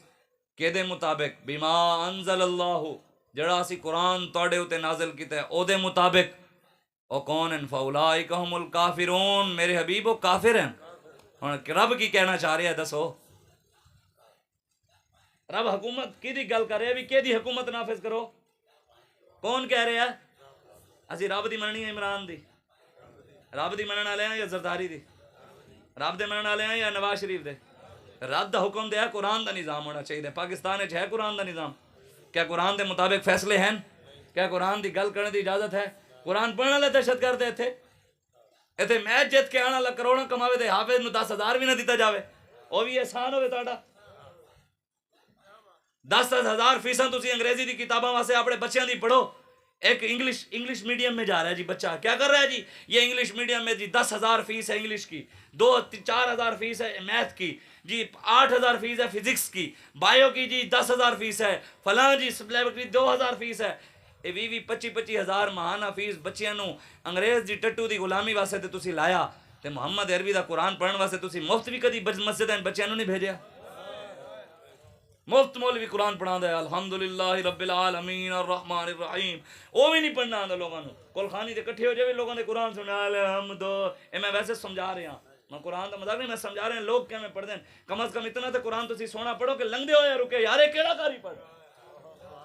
کہ دے مطابق بما انزل اللہ جڑا اسی قرآن توڑے ہوتے نازل کیتا ہے او دے مطابق, او کون ہیں؟ فَأُولَٰئِكَ هُمُ الْكَافِرُونَ. میرے حبیب وہ کافر ہیں. رب کی کہنا چاہ رہے ہیں دسو؟ رب حکومت کی دی گل کر رہے ہیں بھی کہ دی حکومت نافذ کرو؟ کون کہہ رہے ہیں؟ اسی رب دی مننی ہے عمران دی, رب دی منن والے ہیں یا زرداری دی؟ رب دے منن والے ہیں یا نواز شریف دے؟ رب دا حکم دے ہے قرآن دا نظام ہونا چاہیے. پاکستان ہے قرآن دا نظام؟ کیا قرآن دے مطابق فیصلے ہیں؟ کیا قرآن دی گل کرنے دی اجازت ہے؟ قرآن پڑھنے والے دہشت گرد ایتھے میچ جیت کے آنے والا کروڑاں کماوے تے حافظ نو 10,000 بھی نہ دیتا جاوے, وہ بھی احسان ہوئے تہاڈا. 10,000% تسی انگریزی دی کتاباں واسطے اپنے بچیاں دی پڑھو. ایک انگلش میڈیم میں جا رہا ہے جی بچہ, کیا کر رہا ہے جی؟ یہ انگلش میڈیم میں جی 10,000 فیس ہے انگلش کی, 4,000 فیس ہے میتھ کی جی, 8,000 فیس ہے فزکس کی, بایو کی جی 10,000 فیس ہے, فلاں جی سبلیب کی 2,000 فیس ہے. 20-25 ماہانہ فیس بچیاں نو انگریز دی ٹٹو دی غلامی واسطے تے تسی لایا, تے محمد عربی دا قرآن پڑھن واسطے تسی مفت بھی کدی مسجد بچیاں نو نہیں بھیجیا؟ مفت مولوی قرآن پڑھا دے الحمدللہ رب العالمین الرحمن الرحیم, وہ بھی نہیں پڑھنا آندا لوگاں نو. کل خانی تے کٹھے ہو جاوے لوگاں دے قرآن سنا الحمد, اے میں ویسے سمجھا رہا ہوں, میں قرآن دا مذاق نہیں, میں سمجھا رہے ہیں لوگ کیا میں پڑھ دیں. کم از کم اتنا تے قرآن تسی سونا پڑھو کہ لنگ دے ہو یا رکے, یار کیڑا کاری پڑھ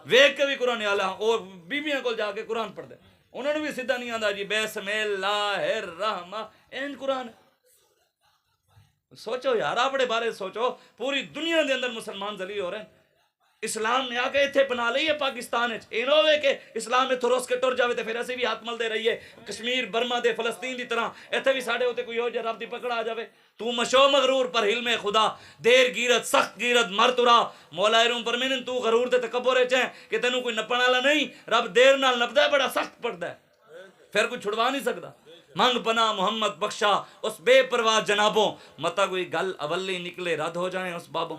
ویکھ کے بھی قرآن والا اور بیبیاں کول جا کے قرآن پڑھ دے, انہوں نے بھی سیدھا نہیں آندا جی بسم اللہ الرحمن این قرآن. سوچو یار اپنے بارے سوچو. پوری دنیا دے اندر مسلمان ذلیل ہو رہے ہیں. اسلام نے آ کے اتنے بنا لی ہے پاکستان یہ نہ ہوئے کہ اسلام اتوں روس کے ٹر جائے تو پھر اسی بھی ہاتھ ملتے رہیے کشمیر برما دے فلسطین دی طرح اتنے بھی ساڈے ہوتے کوئی ہو جائے رب دی پکڑ آ جائے. تو مشو مغرور پر حلم خدا دیر گیرت سخت گیرت مر ترا مولا روم پر مینن تو غرور تے تکبر چ کہ تینوں کوئی نپن والا نہیں. رب دیر نال نپدا ہے بڑا سخت پڑدا ہے پھر کوئی چھڑوا نہیں سکدا. منگ پناہ محمد بخشا اس بے پرواہ جنابوں متا کوئی گل اولی نکلے رد ہو جائیں اس بابوں.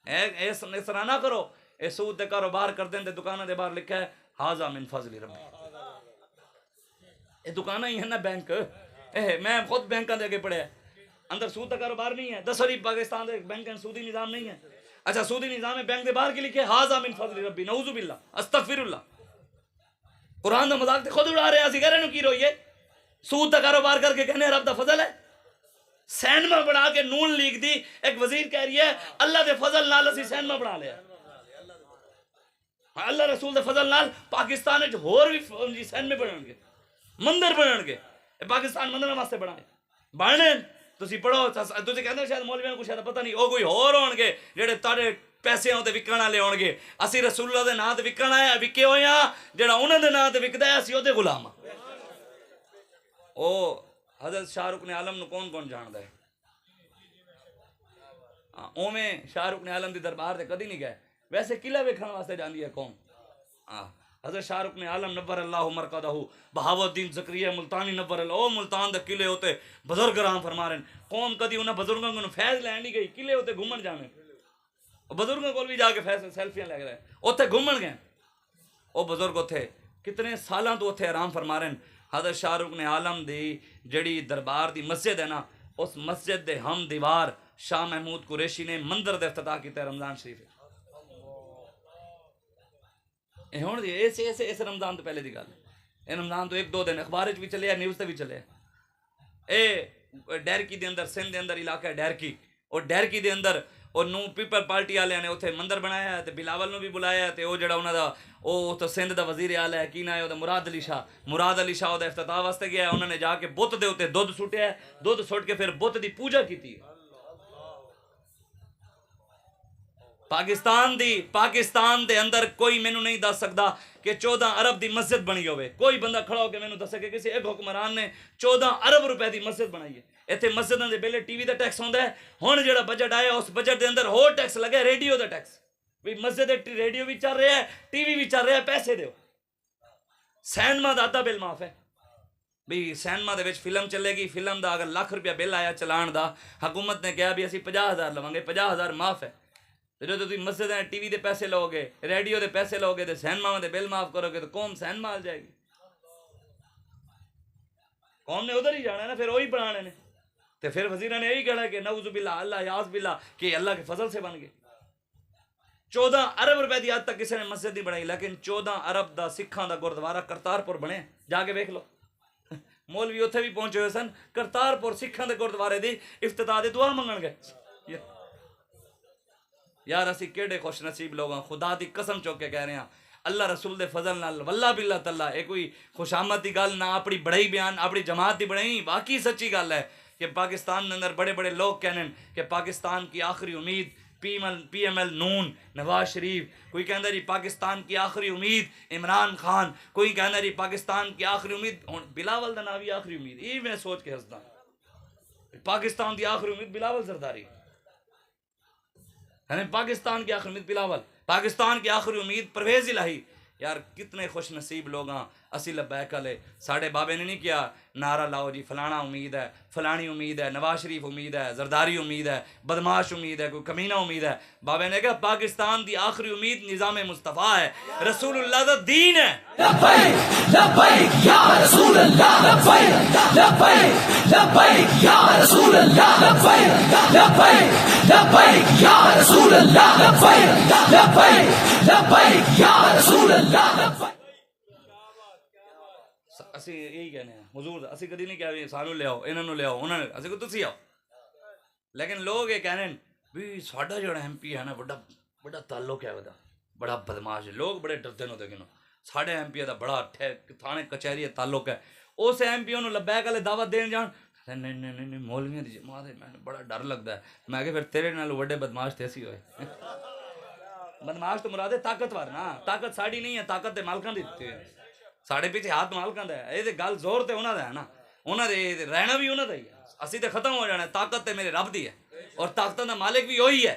اس طرح نہ کرو. اے سود دے کاروبار کر دیں تے دکاناں دے باہر لکھا ہے ہاذا من فضل ربی. اے دکاناں ہی ہیں نا بینک. میں خود بینکاں دے اگے پڑھیا اندر سود دا کاروبار نہیں ہے. دسو جی پاکستان دے بینک سودی نظام نہیں ہے. اچھا سودی نظام ہے بینک دے باہر کی لکھے ہاذا من فضل ربی. نعوذ باللہ استغفر اللہ. قرآن دا مذاق تے خود اڑا رہے اسی کہہ رہے کی روئیے. سود دا کاروبار کر کے کہنے رب دا فضل ہے. سینما بنا کے نون لیگ دی ایک وزیر کہہ رہی ہے اللہ دے فضل نال اسی سینما بنا لیا. اللہ رسول دے فضل نال پاکستان وچ ہور بھی سینما بنن گے مندر بنن گے. پاکستان مندر واسطے بنائے بننے تسی پڑھو. تسی کہندے شاید مولویاں کو شاید پتہ نہیں او کوئی ہور ہون گے جڑے تاڑے پیسے تے وکن والے ہون گے. اسی رسول اللہ دے نام تے وکن آیا وکے ہوئے ہاں جڑا انہاں دے نام تے وکدا ہے اسی او دے غلام ہاں. او حضرت شاہ رخ نے عالم نو کون کون جاندا ہے؟ اوویں شاہ رخ نے عالم دی دربار تے کدی نہیں گئے. ویسے قلعہ ویکھن واسطے جاندی ہے قوم. حضرت شاہ رخ نے عالم نبر اللہ مرقدہ بہاؤالدین زکریا ملتانی نبر اللہ. او ملتان دے قلعے ہوتے بزرگ رام فرما رہے ہیں قوم کدی انہاں بزرگاں کو فیض لین نہیں گئی. قلعے ہوتے گھومن جانے بزرگوں کو بھی جا کے سیلفیاں لے گئے اوتھے گھومن گئے. او بزرگ اوتھے کتنے سالاں تو اوتھے آرام فرما رہے ہیں. حضرت شاہ رخ نے عالم دی جڑی دربار دی مسجد ہے نا اس مسجد دے ہم دیوار شاہ محمود قریشی نے مندر دے افتتاح کیتا ہے رمضان شریف. ہن اس رمضان تو پہلے دی گل ہے. رمضان تو ایک دو دن اخبار وچ بھی چلے ہے نیوز تے بھی چلے. اے ڈیرکی دے اندر سندھ دے اندر علاقہ ہے ڈیرکی. اور ڈیرکی دے اندر اور نو پیپل پارٹی والے نے اتنے مندر بنایا ہے. بلاول نو بھی بلایا ہے. وہ جڑا انہوں دا وہ تو سندھ دا وزیر اعلیٰ ہے کی نا ہے مراد علی شاہ وہ افتتاح واسطے گیا ہے. انہوں نے جا کے بت دے اتنے دودھ سٹیا ہے. دودھ سٹ کے پھر بت دی پوجا کی. پاکستان دے اندر کوئی مینو نہیں دس سکتا کہ 14 ارب دی مسجد بنی ہوئے. کوئی بندہ کھڑا ہو کے مینو دسے کہ کسی ایک حکمران نے 14 ارب روپے دی مسجد بنائی ہے. اتنے مسجدوں کے پہلے ٹی وی کا ٹیکس ہوتا ہے. ہوں جا بجٹ آیا اس بجٹ کے اندر ہو ٹیکس لگا ریڈیو کا ٹیکس. بھی مسجد ریڈیو بھی چل رہا ہے ٹی وی بھی چل رہا ہے پیسے دیو. سینما کا آدھا بل معاف ہے. بھی سینما دے وچ فلم چلے گی فلم دا اگر لاکھ روپیہ بل آیا چلان دا حکومت نے کہا بھی اسی 50,000 لواں گے 50,000 معاف ہے. جو تھی مسجد ٹی وی دے پیسے لو گے ریڈیو دے پیسے لو گے تو سینما دے بل معاف کرو گے تو قوم سینما آ جائے گی. قوم نے ادھر ہی جانا ہے نا پھر وہی بنانے نے. تو پھر وزیرہ نے یہی کہا کہ نعوذ باللہ اللہ یاز باللہ کہ اللہ کے فضل سے بن گئے. 14 ارب روپے دی آج تک کسی نے مسجد نہیں بنائی لیکن 14 ارب دا سکھاں دا گردوارہ کرتارپور بنے. جا کے دیکھ لو مولوی اتنے بھی پہنچے ہوئے سن. کرتارپور سکھاں دے گردوارے دی افتتاح دی دعا منگن گئے. یار اسی کیڑے خوش نصیب لوگ ہیں. خدا دی قسم چوک کے کہہ رہے ہیں اللہ رسول دے فضل نال واللہ باللہ تعالیٰ اے کوئی خوشامد دی گل نہ اپنی بڑائی بیان اپنی جماعت دی بڑائی واقعی سچی گل ہے کہ پاکستان کے اندر بڑے بڑے لوگ کہنے کہ پاکستان کی آخری امید پی ایم ایل نون نواز شریف. کوئی کہنا جی پاکستان کی آخری امید عمران خان. کوئی کہنا جی پاکستان کی آخری امید بلاول دا ناوی آخری امید. یہ میں سوچ کے ہسدا پاکستان کی آخری امید بلاول زرداری. پاکستان کی آخری امید بلاول. پاکستان کی آخری امید پرویز الہی. یار کتنے خوش نصیب لوگ ہیں. اسی لبیک علیہ ساڑھے بابے نے نہیں کیا نعرہ لاؤ جی فلانا امید ہے فلانی امید ہے نواز شریف امید ہے زرداری امید ہے بدماش امید ہے کوئی کمینہ امید ہے. بابے نے کہا پاکستان دی آخری امید نظام مصطفیٰ ہے رسول اللہ دا دین ہے. لبیک لبیک یا رسول اللہ لبیک لبیک لبیک یا رسول اللہ لبیک لبیک لبیک یا رسول اللہ لبیک لبیک لبیک یا رسول اللہ لبیک. اسی یہی کہنے ہیں حضور اسی کدی نہیں کہا سانو لے آؤ انہوں نے لے آؤ انہوں نے اسی کو تسی آؤ. لیکن لوگ یہ کہنے بھی ساڈا جڑا ایم پی ہے نا بڑا تعلق ہے بڑا بدماش ہے. لوگ بڑے ڈرتے نے کہ ساڈے ایم پی دا بڑا تھانے کچہری تعلق ہے. اس ایم پی نو لبیک والے دعوت دین جان نہیں نہیں نہیں مولویاں دی جماعت ہے میں بڑا ڈر لگتا ہے. میں کہ پھر تیرے نال بڑے بدماش تے سی ہوئے. بدماش تو مراد ہے طاقتور نا. طاقت ساڑی نہیں ہے, طاقت تے مالکاں دی دتی ہے. ساڑے پیچھے ہاتھ مالکاں دا ہے. یہ تے گل زور تے انہاں دا ہے نا, انہاں دے رہنا بھی انہاں دا ہی ہے. اسی تے ختم ہو جانا ہے. طاقت تے میرے رب دی ہے اور طاقتاں دا مالک بھی وہی ہے.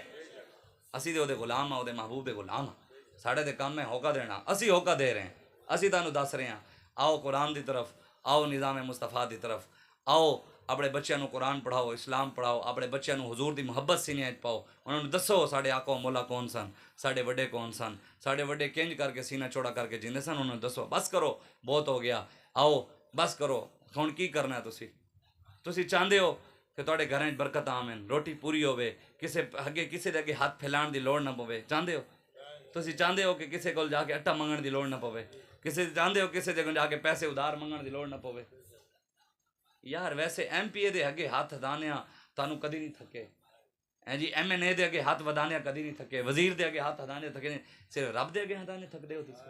اسی دے او دے غلام ہاں, او دے محبوب دے غلام ہاں. ساڑے دے کام ہے ہوکا دینا. اسی ہوکا دے رہے ہیں, اسی تانوں دس رہے ہیں آؤ قرآن دی طرف, آؤ نظام مصطفیٰ دی طرف آؤ. اپنے بچیاں نو قرآن پڑھاؤ, اسلام پڑھاؤ. اپنے بچیاں نو حضور دی محبت سینے وچ پاؤ. انہاں نو دسو ساڈے آقا و مولا کون سن, ساڈے وڈے کون سن, ساڈے وڈے کنج کر کے سینہ چوڑا کر کے جیندے سن. انہاں نو دسو. بس کرو, بہت ہو گیا. آؤ بس کرو. ہن کی کرنا ہے تسی چاہندے ہو کہ تواڈے گھراں وچ برکت آویں, روٹی پوری ہوے, کسے دے اگے ہاتھ پھیلان دی لوڑ نہ پوے. چاہندے ہو تسی چاہندے ہو کہ کسے کول جا کے آٹا منگن دی لوڑ نہ پوے. کسے چاہندے ہو کسے دے جا کے پیسے ادھار منگن دی لوڑ نہ پوے. یار ویسے ایم پی اے دے اگے ہاتھ دانیا تانوں کدی نہیں تھکے, جی ایم این اے دے اگے ہاتھ ودانیا کدی نہیں تھکے, وزیر دے اگے ہاتھ ہدانے تھکے نہیں. صرف رب دے اگے ہدانے تھکدے ہو تسی,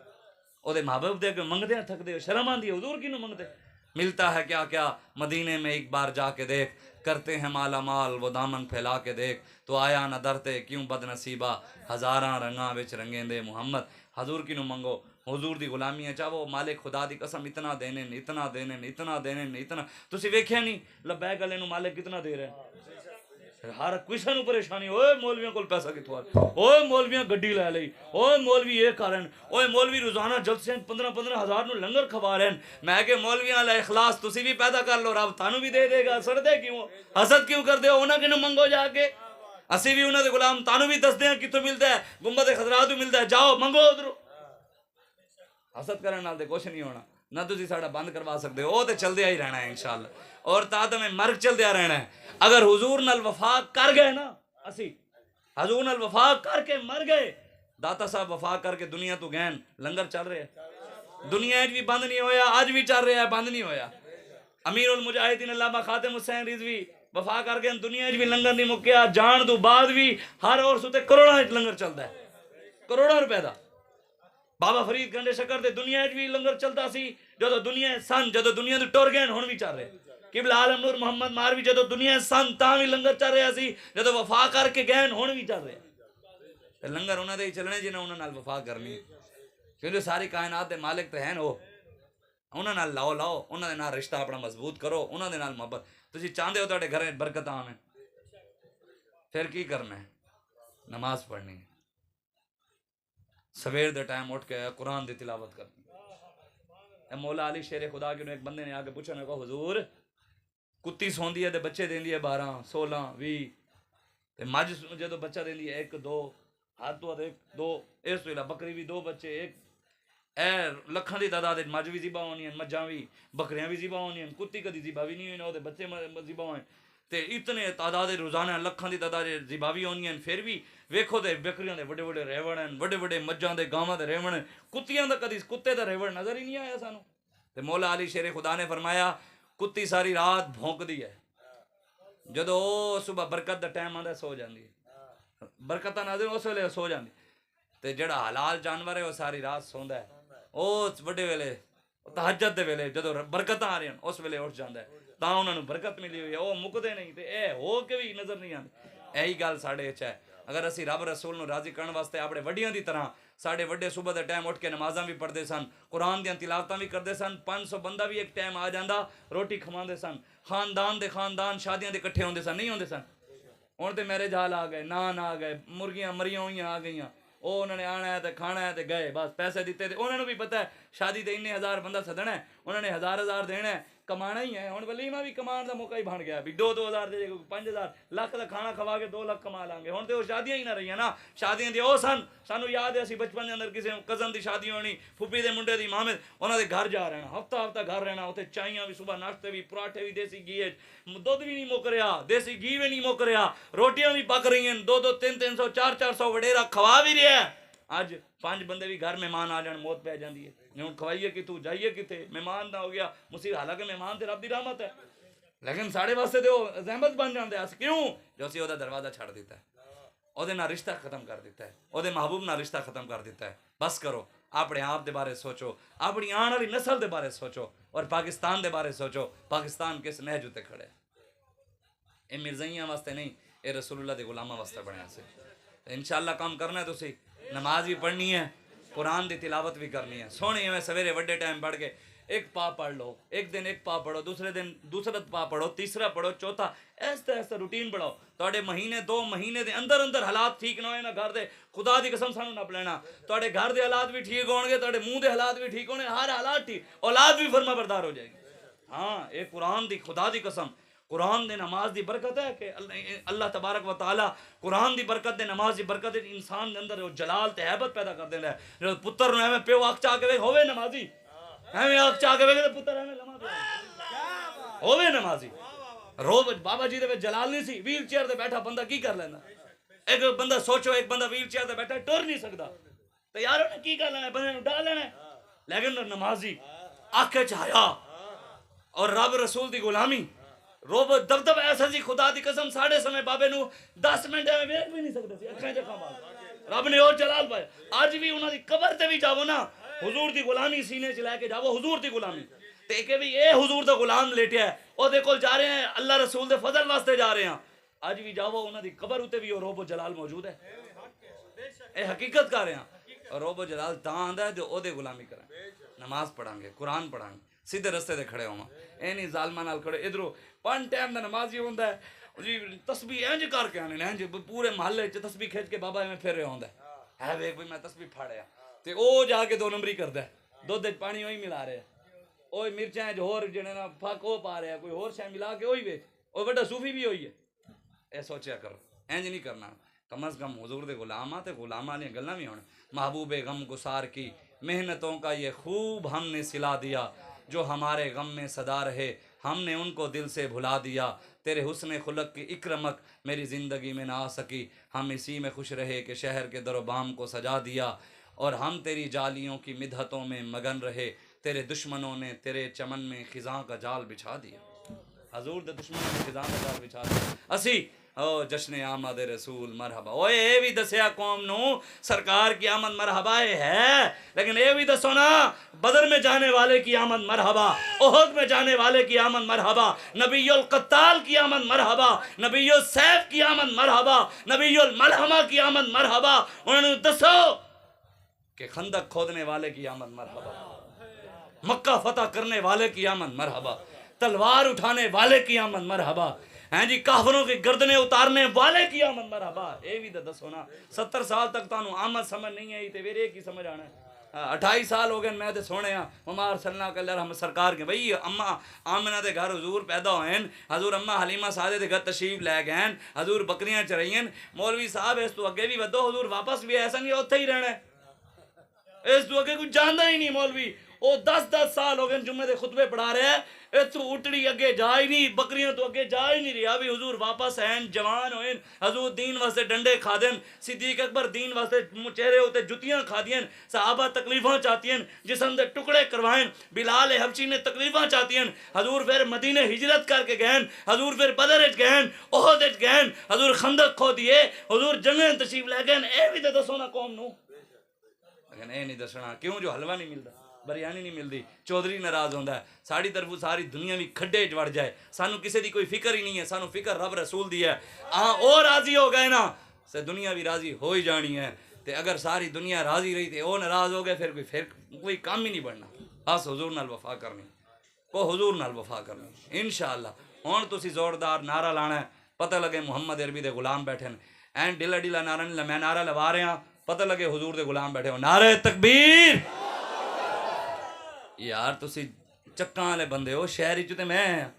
او دے محبوب دے اگے منگدے تھکدے ہو. شرم آندی ہے حضور کینوں منگدے. ملتا ہے کیا کیا مدینے میں ایک بار جا کے دیکھ, کرتے ہیں مالا مال وہ دامن پھیلا کے دیکھ, تو آیا نہ درتے کیوں بد نصیبہ, ہزاراں رنگاں وچ رنگیندے محمد. حضور کینوں منگو, حضور دی غلامی ہے. چاہو مالک خدا دی قسم اتنا دینے اتنا دینے اتنا دینے اتنا. تسی ویکھیا نہیں لبیک والے نو مالک کتنا دے رہا ہے. ہر کسے نو پریشانی, اوے مولویاں کول پیسہ کتھوں آ, اوے مولویاں گڈی لے لئی, اوے مولوی یہ کرن, اوے مولوی روزانہ جلسے 15-15 ہزار نو لنگر کھوا رہے ہیں. میں کہ مولویاں والا اخلاص تسی بھی پیدا کر لو, رب تانوں بھی دے دے گا. سڑدے کیوں, حسد کیوں کردے ہو؟ انہاں کینوں منگو جا کے. اسی بھی انہاں دے غلام, تانوں بھی دس دیاں کتھوں ملدا ہے. گنبد خضرا تو ملدا ہے, جاؤ منگو ادھروں. حسد کرن نال تے کچھ نہیں ہونا. نہ تسی ساڈا بند کروا سکدے ہو, او تے چلدیا ہی رہنا ہے انشاءاللہ, اور تا تے میں مرگ چلدیا رہنا ہے. اگر حضور نال وفا کر گئے نا, اسی حضور نال وفا کر کے مر گئے. داتا صاحب وفا کر کے دنیا تو گئے, لنگر چل رہے ہیں دنیا وچ بھی بند نہیں ہویا, اج بھی چل رہا ہے, بند نہیں ہویا. امیر المجاہدین علامہ خاتم حسین رضوی وفا کر کے دنیا وچ بھی لنگر نہیں مکیا. جان تو بعد بھی ہر اور سوتے کروڑاں وچ لنگر چلدا ہے, کروڑاں روپے دا. بابا فرید گنڈے شکر دے دنیا وچ بھی لنگر چلدا سی, جدو دنیا سن, جدو دنیا تو ٹر گئے ہن بھی چل رہے. قبلہ عالم نور محمد ماروی جدو دنیا سن تاں بھی لنگر چل رہا سی, جدو وفا کر کے گئے ہن بھی چل رہے. تے لنگر انہاں دے ہی چلنے جنہاں انہاں نال وفا کرنی, کیونکہ ساری کائنات دے مالک تے ہیں وہ. انہاں نال لاؤ, انہاں دے نال رشتہ اپنا مضبوط کرو, انہاں دے نال محبت. تسی چاہندے ہو تواڈے گھر برکت آویں, پھر کی کرنا ہے؟ نماز پڑھنی ہے, سویر دے ٹائم اٹھ کے قرآن دی تلاوت کرنی. مولا علی شیر خدا کے ایک بندے نے آ کے پوچھا, نے کہا حضور کتی سوندی ہے تے بچے دیندی ہے 12 16 20, تے مجھ جدو بچہ دیندی ہے 1 2 ہاتھ تو 1 2, اس ویلا بکری بھی 2 بچے 1, اے لکھاں دی تعداد وچ مجھ بھی ذبح ہونی ہیں, مجھاں بھی بکریاں بھی ذبح ہونی ہیں, کتی کدی ذبح بھی نہیں ہوئی, او دے بچے ذبح ہوئے. تے اتنے تعداد روزانہ لکھاں دی تعداد ذبح بھی ہونی ہیں. پھر بھی ویکھو تے بکریاں دے بڑے بڑے ریوڑ ہیں, بڑے بڑے مجھاں دے گاواں دے ریوڑ ہیں, کتیاں دا کدی کتے دا ریوڑ نظر ہی نہیں آیا سانو. تے مولا علی شیر خدا نے فرمایا کتی ساری رات بھونکدی ہے, جدو صبح برکت دا ٹائم آندا سو جاندی ہے, برکت نازل اس ویلے سو جاندی. تے جڑا حلال جانور ہے وہ ساری رات سوندا ہے, او وڈے ویلے تہجد دے ویلے جدو برکتاں آ رہی ہیں اس ویلے اٹھ جاندا ہے, تاں انہاں نوں برکت ملی ہوئی ہے, او مکدے نہیں. تے اے ہو کے بھی نظر نہیں آندے. یہی گل ساڈے وچ ہے. اگر اسی رب رسول نو راضی کرن واسطے اپنے وڈیاں دی طرح ساڈے وڈے صبح دے ٹائم اٹھ کے نمازاں بھی پڑھدے سن, قرآن دیاں تلاوتاں بھی کردے سن, 500 بندہ بھی ایک ٹائم آ جاندا, روٹی کھواندے سن, خاندان دے خاندان شادیاں دے اکٹھے ہوندے سن, نہیں ہوندے سن. ہن تے میرے جال آ گئے, نان آ گئے, مرغیاں مریاں ہوئیاں آ گئیاں, او انہوں نے آنا ہے تے کھانا ہے تے گئے, بس پیسے دیتے تے انہوں نے بھی پتہ ہے شادی تے اتنے 1000 بندہ سدنا ہے, انہوں نے 1000 دینا ہے, کمانا ہی ہے. ہن ولیمہ بھی کمان دا موقع ہی بن گیا, بھی 2-2000 دے 5000 لاکھ دا کھانا کھوا کے 2 لاکھ کما لیں گے. ہن تے وہ شادیاں ہی نہ رہیاں نا, شادیاں دی او سن سانو یاد ہے اسی بچپن دے اندر کسی کزن دی شادی ہونی, پھپھی دے منڈے دی مامے, انہاں دے گھر جا رہنا, ہفتہ گھر رہنا, اوتھے چائیاں بھی صبح ناشتے بھی, پراٹھے بھی دیسی گھی, دودھ بھی نہیں مک رہا, دیسی گھی بھی نہیں مک رہا, روٹیاں بھی پک رہی ہیں, 200 300 400 وڈیرا کھوا بھی رہا ہے. اج 5 بندے بھی گھر مہمان آ جان موت پہ جاندی ہے, ہن کھوائیے کہ تو جائیے کتے, مہمان نہ ہو گیا مصیبت. حالانکہ مہمان تے رب دی رحمت ہے, لیکن ساڑے واسطے تے وہ زحمت بن جاندے اس. کیوں جو اسی او دا دروازہ چھڑ دیتا ہے, او دے نال رشتہ ختم کر دیتا ہے, او دے محبوب نال رشتہ ختم کر دیتا ہے. بس کرو, اپنے آپ دے بارے سوچو, اپنی آن والی نسل دے بارے سوچو, اور پاکستان دے بارے سوچو, پاکستان کس نہج تے کھڑے ہے. یہ مرزائیاں واسطے نہیں، یہ رسول اللہ دے غلاماں واسطے بنیا سے۔ انشاءاللہ کام کرنا ہے، تسی نماز بھی پڑھنی ہے، قرآن دی تلاوت بھی کرنی ہے، سونی میں سویرے وڈے ٹائم پڑھ کے ایک پا پڑھ لو، ایک دن ایک پا پڑھو، دوسرے دن دوسرا پا پڑھو، تیسرا پڑھو، چوتھا، ایسا ایسا روٹین پڑھو، تواڈے مہینے 2 مہینے دے اندر اندر حالات ٹھیک نہ ہوئے نا گھر دے، خدا دی قسم سانو نپ لینا، تواڈے گھر دے حالات بھی ٹھیک ہون گے، تواڈے منہ دے حالات بھی ٹھیک ہونے، ہر حالات ٹھیک، اولاد بھی فرما بردار ہو جائے گی۔ ہاں اے قرآن دی خدا دی قسم، قرآن دے نماز دی برکت ہے کہ اللہ تبارک و تعالی قرآن دی برکت دے نماز دی برکت دے انسان دے اندر وہ جلال تے ہیبت پیدا کر دیندا ہے۔ جو پتر نو ایویں پیو اکھ چا کے ویکھ ہوے نمازی، ایویں اکھ چا کے ویکھ تے پتر ایویں لمحہ پیا ہوے نمازی۔ رو بابا جی دے وچ جلال نہیں سی، ویل چیئر تے بیٹھا بندہ کی کر لیندا؟ ایک بندہ سوچو، ایک بندہ ویل چیئر تے بیٹھا ٹر نہیں سکدا، تے یار انہیں کی کر لینا؟ بندے نوں ڈال لینا ہے۔ لیکن نمازی اکھ وچ حیا اور رب رسول دی غلامی، روب دبدب ایسا سی خدا دی قسم ساڑھے سمے بابے نو 10 منٹ میں ویکھ بھی نہیں سکتے سی، اکھاں چکھاں بات رب نے اور جلال پایا۔ آج بھی انہاں دی قبر تے بھی جاؤ نا، حضور دی غلامی سینے چ لے کے جاؤ، حضور دی غلامی تے کہ بھی اے حضور دا غلام لیٹیا ہے، او دے کول جا رہے ہیں، اللہ رسول دے فضل واسطے جا رہے ہیں۔ آج بھی جاؤ انہاں دی قبر اتے بھی روب و جلال موجود ہے، اے حقیقت کر رہے ہیں۔ اور روب و جلال تاں آندا ہے جو او دے غلامی کریں، نماز پڑھاں گے، قرآن پڑھاں گے، سیدھے رستے تے کھڑے ہوواں، اے نہیں ظالماں نال کھڑے ادھروں 5 ٹائم دا نمازی ہوندا ہے جی تسبیح انج کر کے آنے انج پورے محلے وچ تسبیح کھچ کے بابا ایویں پھر رہا ہوندا ہے ویکھ بھئی میں تسبیح پھاڑیا تے او جا کے 2 نمبری کردا ہے، دودھ وچ پانی وہی ملا رہا ہے، اوے مرچاں جو ہور جنے نا پھک او پا رہا ہے، کوئی ہور شے ملا کے وہی ویچ، او بڑا صوفی بھی ہوئی ہے۔ اے سوچیا کرو، انج نہیں کرنا، کم از کم حضور دے غلاماں تے غلاماں دی گلاں بھی ہون۔ محبوب غم گسار کی محنتوں کا یہ خوب ہم نے سلا دیا، جو ہمارے غم میں صدا رہے ہم نے ان کو دل سے بھلا دیا، تیرے حسن خلق کی ایک رمق میری زندگی میں نہ آ سکی، ہم اسی میں خوش رہے کہ شہر کے در و بام کو سجا دیا، اور ہم تیری جالیوں کی مدحتوں میں مگن رہے، تیرے دشمنوں نے تیرے چمن میں خزاں کا جال بچھا دیا۔ حضور دے دشمنوں نے خزاں کا جال بچھا دیا۔ اسی او جشن آمد رسول مرحبا، اوے اے بھی دسیا قوم نو سرکار کی آمد مرحبا ہے، لیکن اے بھی دسو نا بدر میں جانے والے کی آمد مرحبا، احد میں جانے والے کی آمد مرحبا، نبی القتال کی آمد مرحبا، نبی السیف کی آمد مرحبا، نبی الملحمہ کی آمد مرحبا۔ انہوں نے دسو کہ خندق کھودنے والے کی آمد مرحبا، مکہ فتح کرنے والے کی آمد مرحبا، تلوار اٹھانے والے کی آمد مرحبا، ہیں جی کافروں کی گردنیں اتارنے والے کی آمد مرحبا۔ اے بھی دسو نا 70 سال تک تانوں آمد سمجھ نہیں آئی تے پھر ایک ہی سمجھ آنا ہے۔ 28 سال ہو گئے میں تے سونے ہاں عمر صلی اللہ علیہ وسلم سرکار کے بھئی اماں آمنہ دے گھر حضور پیدا ہوئیں، حضور اماں حلیمہ سعدیہ دے گھر تشریف لے گئے، حضور بکریاں چرائیں، مولوی صاحب اس تو اگے بھی ودو حضور واپس بھی ایسا نہیں اوتھے ہی رہنا ہے، اس تو اگے کچھ جاندا ہی نہیں مولوی، وہ 10 سال ہو گئے جمعے دے خطبے پڑھا رہے ہیں، اتو اٹڑی اگے جا ہی نہیں، بکریاں تو اگے جا ہی نہیں رہی، ابھی حضور واپس ہیں، جوان ہوئیں، حضور دین واسطے ڈنڈے کھا دیں، صدیق اکبر دین واسطے چہرے ہوتے جتیاں کھا دیں، صحابہ تکلیفاں چاہتی ہیں، جسم دے ٹکڑے کروائیں، بلال حبشی نے تکلیفاں چاہتی ہیں، حضور پھر مدینے ہجرت کر کے گئے، حضور پھر بدر وچ گئے، احد وچ گئے، حضور خندق کھو دیے، حضور جنگیں تشریف لے گئے، اے بھی تے دسو نا قوم نو، لیکن اے نہیں دسنا کیوں جو حلوہ نہیں ملتا، بریانی نہیں ملتی، چودھری ناراض ہوتا ہے، ساری طرف ساری دنیا بھی کھڈے وڑ جائے، سانو کسی دی کوئی فکر ہی نہیں ہے، سانو فکر رب رسول دی ہے، او راضی ہو گئے نا سے دنیا بھی راضی ہو ہی جانی ہے، تے اگر ساری دنیا راضی رہی تے او ناراض ہو گئے پھر کوئی کام ہی نہیں بڑھنا، بس حضور نال وفا کرنی، کو حضور نال وفا کرنی انشاءاللہ۔ ہن تسی زوردار نعرہ لانا ہے، پتہ لگے محمد عربی دے غلام بیٹھے ہیں، این ڈیلا ڈیلا نعرہ نہیں، میں نعرہ لوا رہے ہاں، پتہ لگے حضور دے غلام بیٹھے ہو، نعرہ تکبیر۔ یار تسی چکاں والے بندے ہو، شہر وچ تے میں ہاں،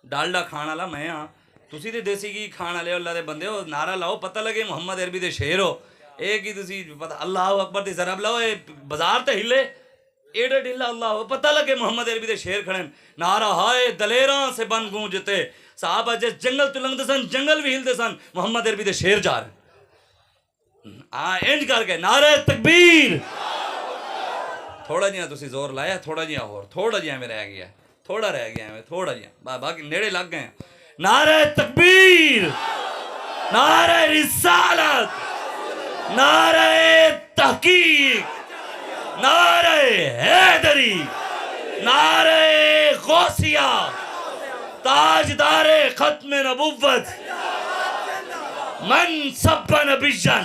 ڈالڈا کھان والا میں ہاں، تسی تے دیسی گھی کھان والے اللہ دے بندے ہو، نعرہ لاؤ پتہ لگے محمد عربی دے شیر ہو، اے کی تسی پتہ اللہ اکبر تے ضرب لاؤ، اے بازار تے ہلے ایڈا ڈھلا اللہ پتہ لگے محمد عربی دے شیر کھڑے، نعرہ ہائے دلیراں سے بن گونجتے، صحابہ جس جنگل تو لنگتے سن جنگل بھی ہلتے سن، محمد عربی دے شیر جا رہے انج کر کے نعرہ تکبیر۔ تھوڑا جہاں تسی زور لایا، تھوڑا جہاں اور، تھوڑا جہاں میں رہ گیا، تھوڑا رہ گیا میں، تھوڑا جہاں باقی نیڑے لگ گئے ہیں۔ نعرہ تکبیر، نعرہ رسالت، نعرہ تحقیق، نعرہ حیدری، نعرہ غوثیہ، تاجدار ختم نبوت من سب نبیًا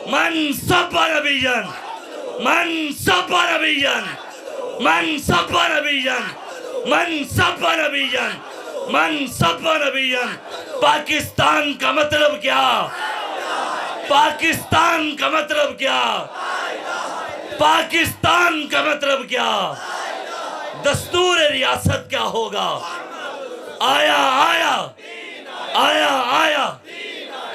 من سب نبیًا من سب نبیًا من سب نبیًا من سب نبیًا من سب نبیًا پاکستان کا مطلب کیا؟ پاکستان کا مطلب کیا؟ پاکستان کا مطلب کیا؟ دستور ریاست کیا ہوگا؟ آیا آیا آیا آیا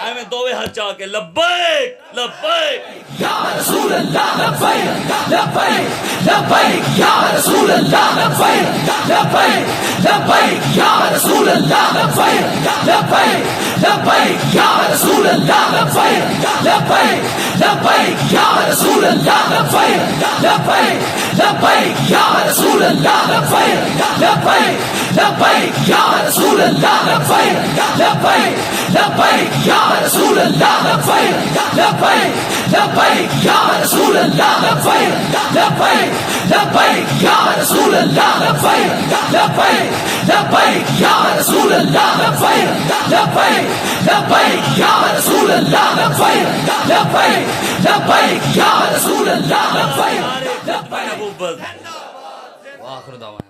اے میں دوے ہاتھ چاہ کے لبیک لبیک یا رسول اللہ لبیک لبیک لبیک یا رسول اللہ لبیک لبیک لبیک یا رسول اللہ لبیک لبیک لبیک یا رسول اللہ لبیک لبیک لبیک یا رسول اللہ لبیک لبیک لبیک یا رسول اللہ لبیک لبیک لبیک یا رسول اللہ لبیک لبیک لبیک یا رسول اللہ لبیک لبیک لبیک یا رسول اللہ لبیک لبیک لبیک یا رسول اللہ لبیک لبیک لبیک یا رسول اللہ لبیک لبیک لبیک یا رسول اللہ لبیک لبیک لبیک یا رسول اللہ لبیک نبوت وآخر دعوانا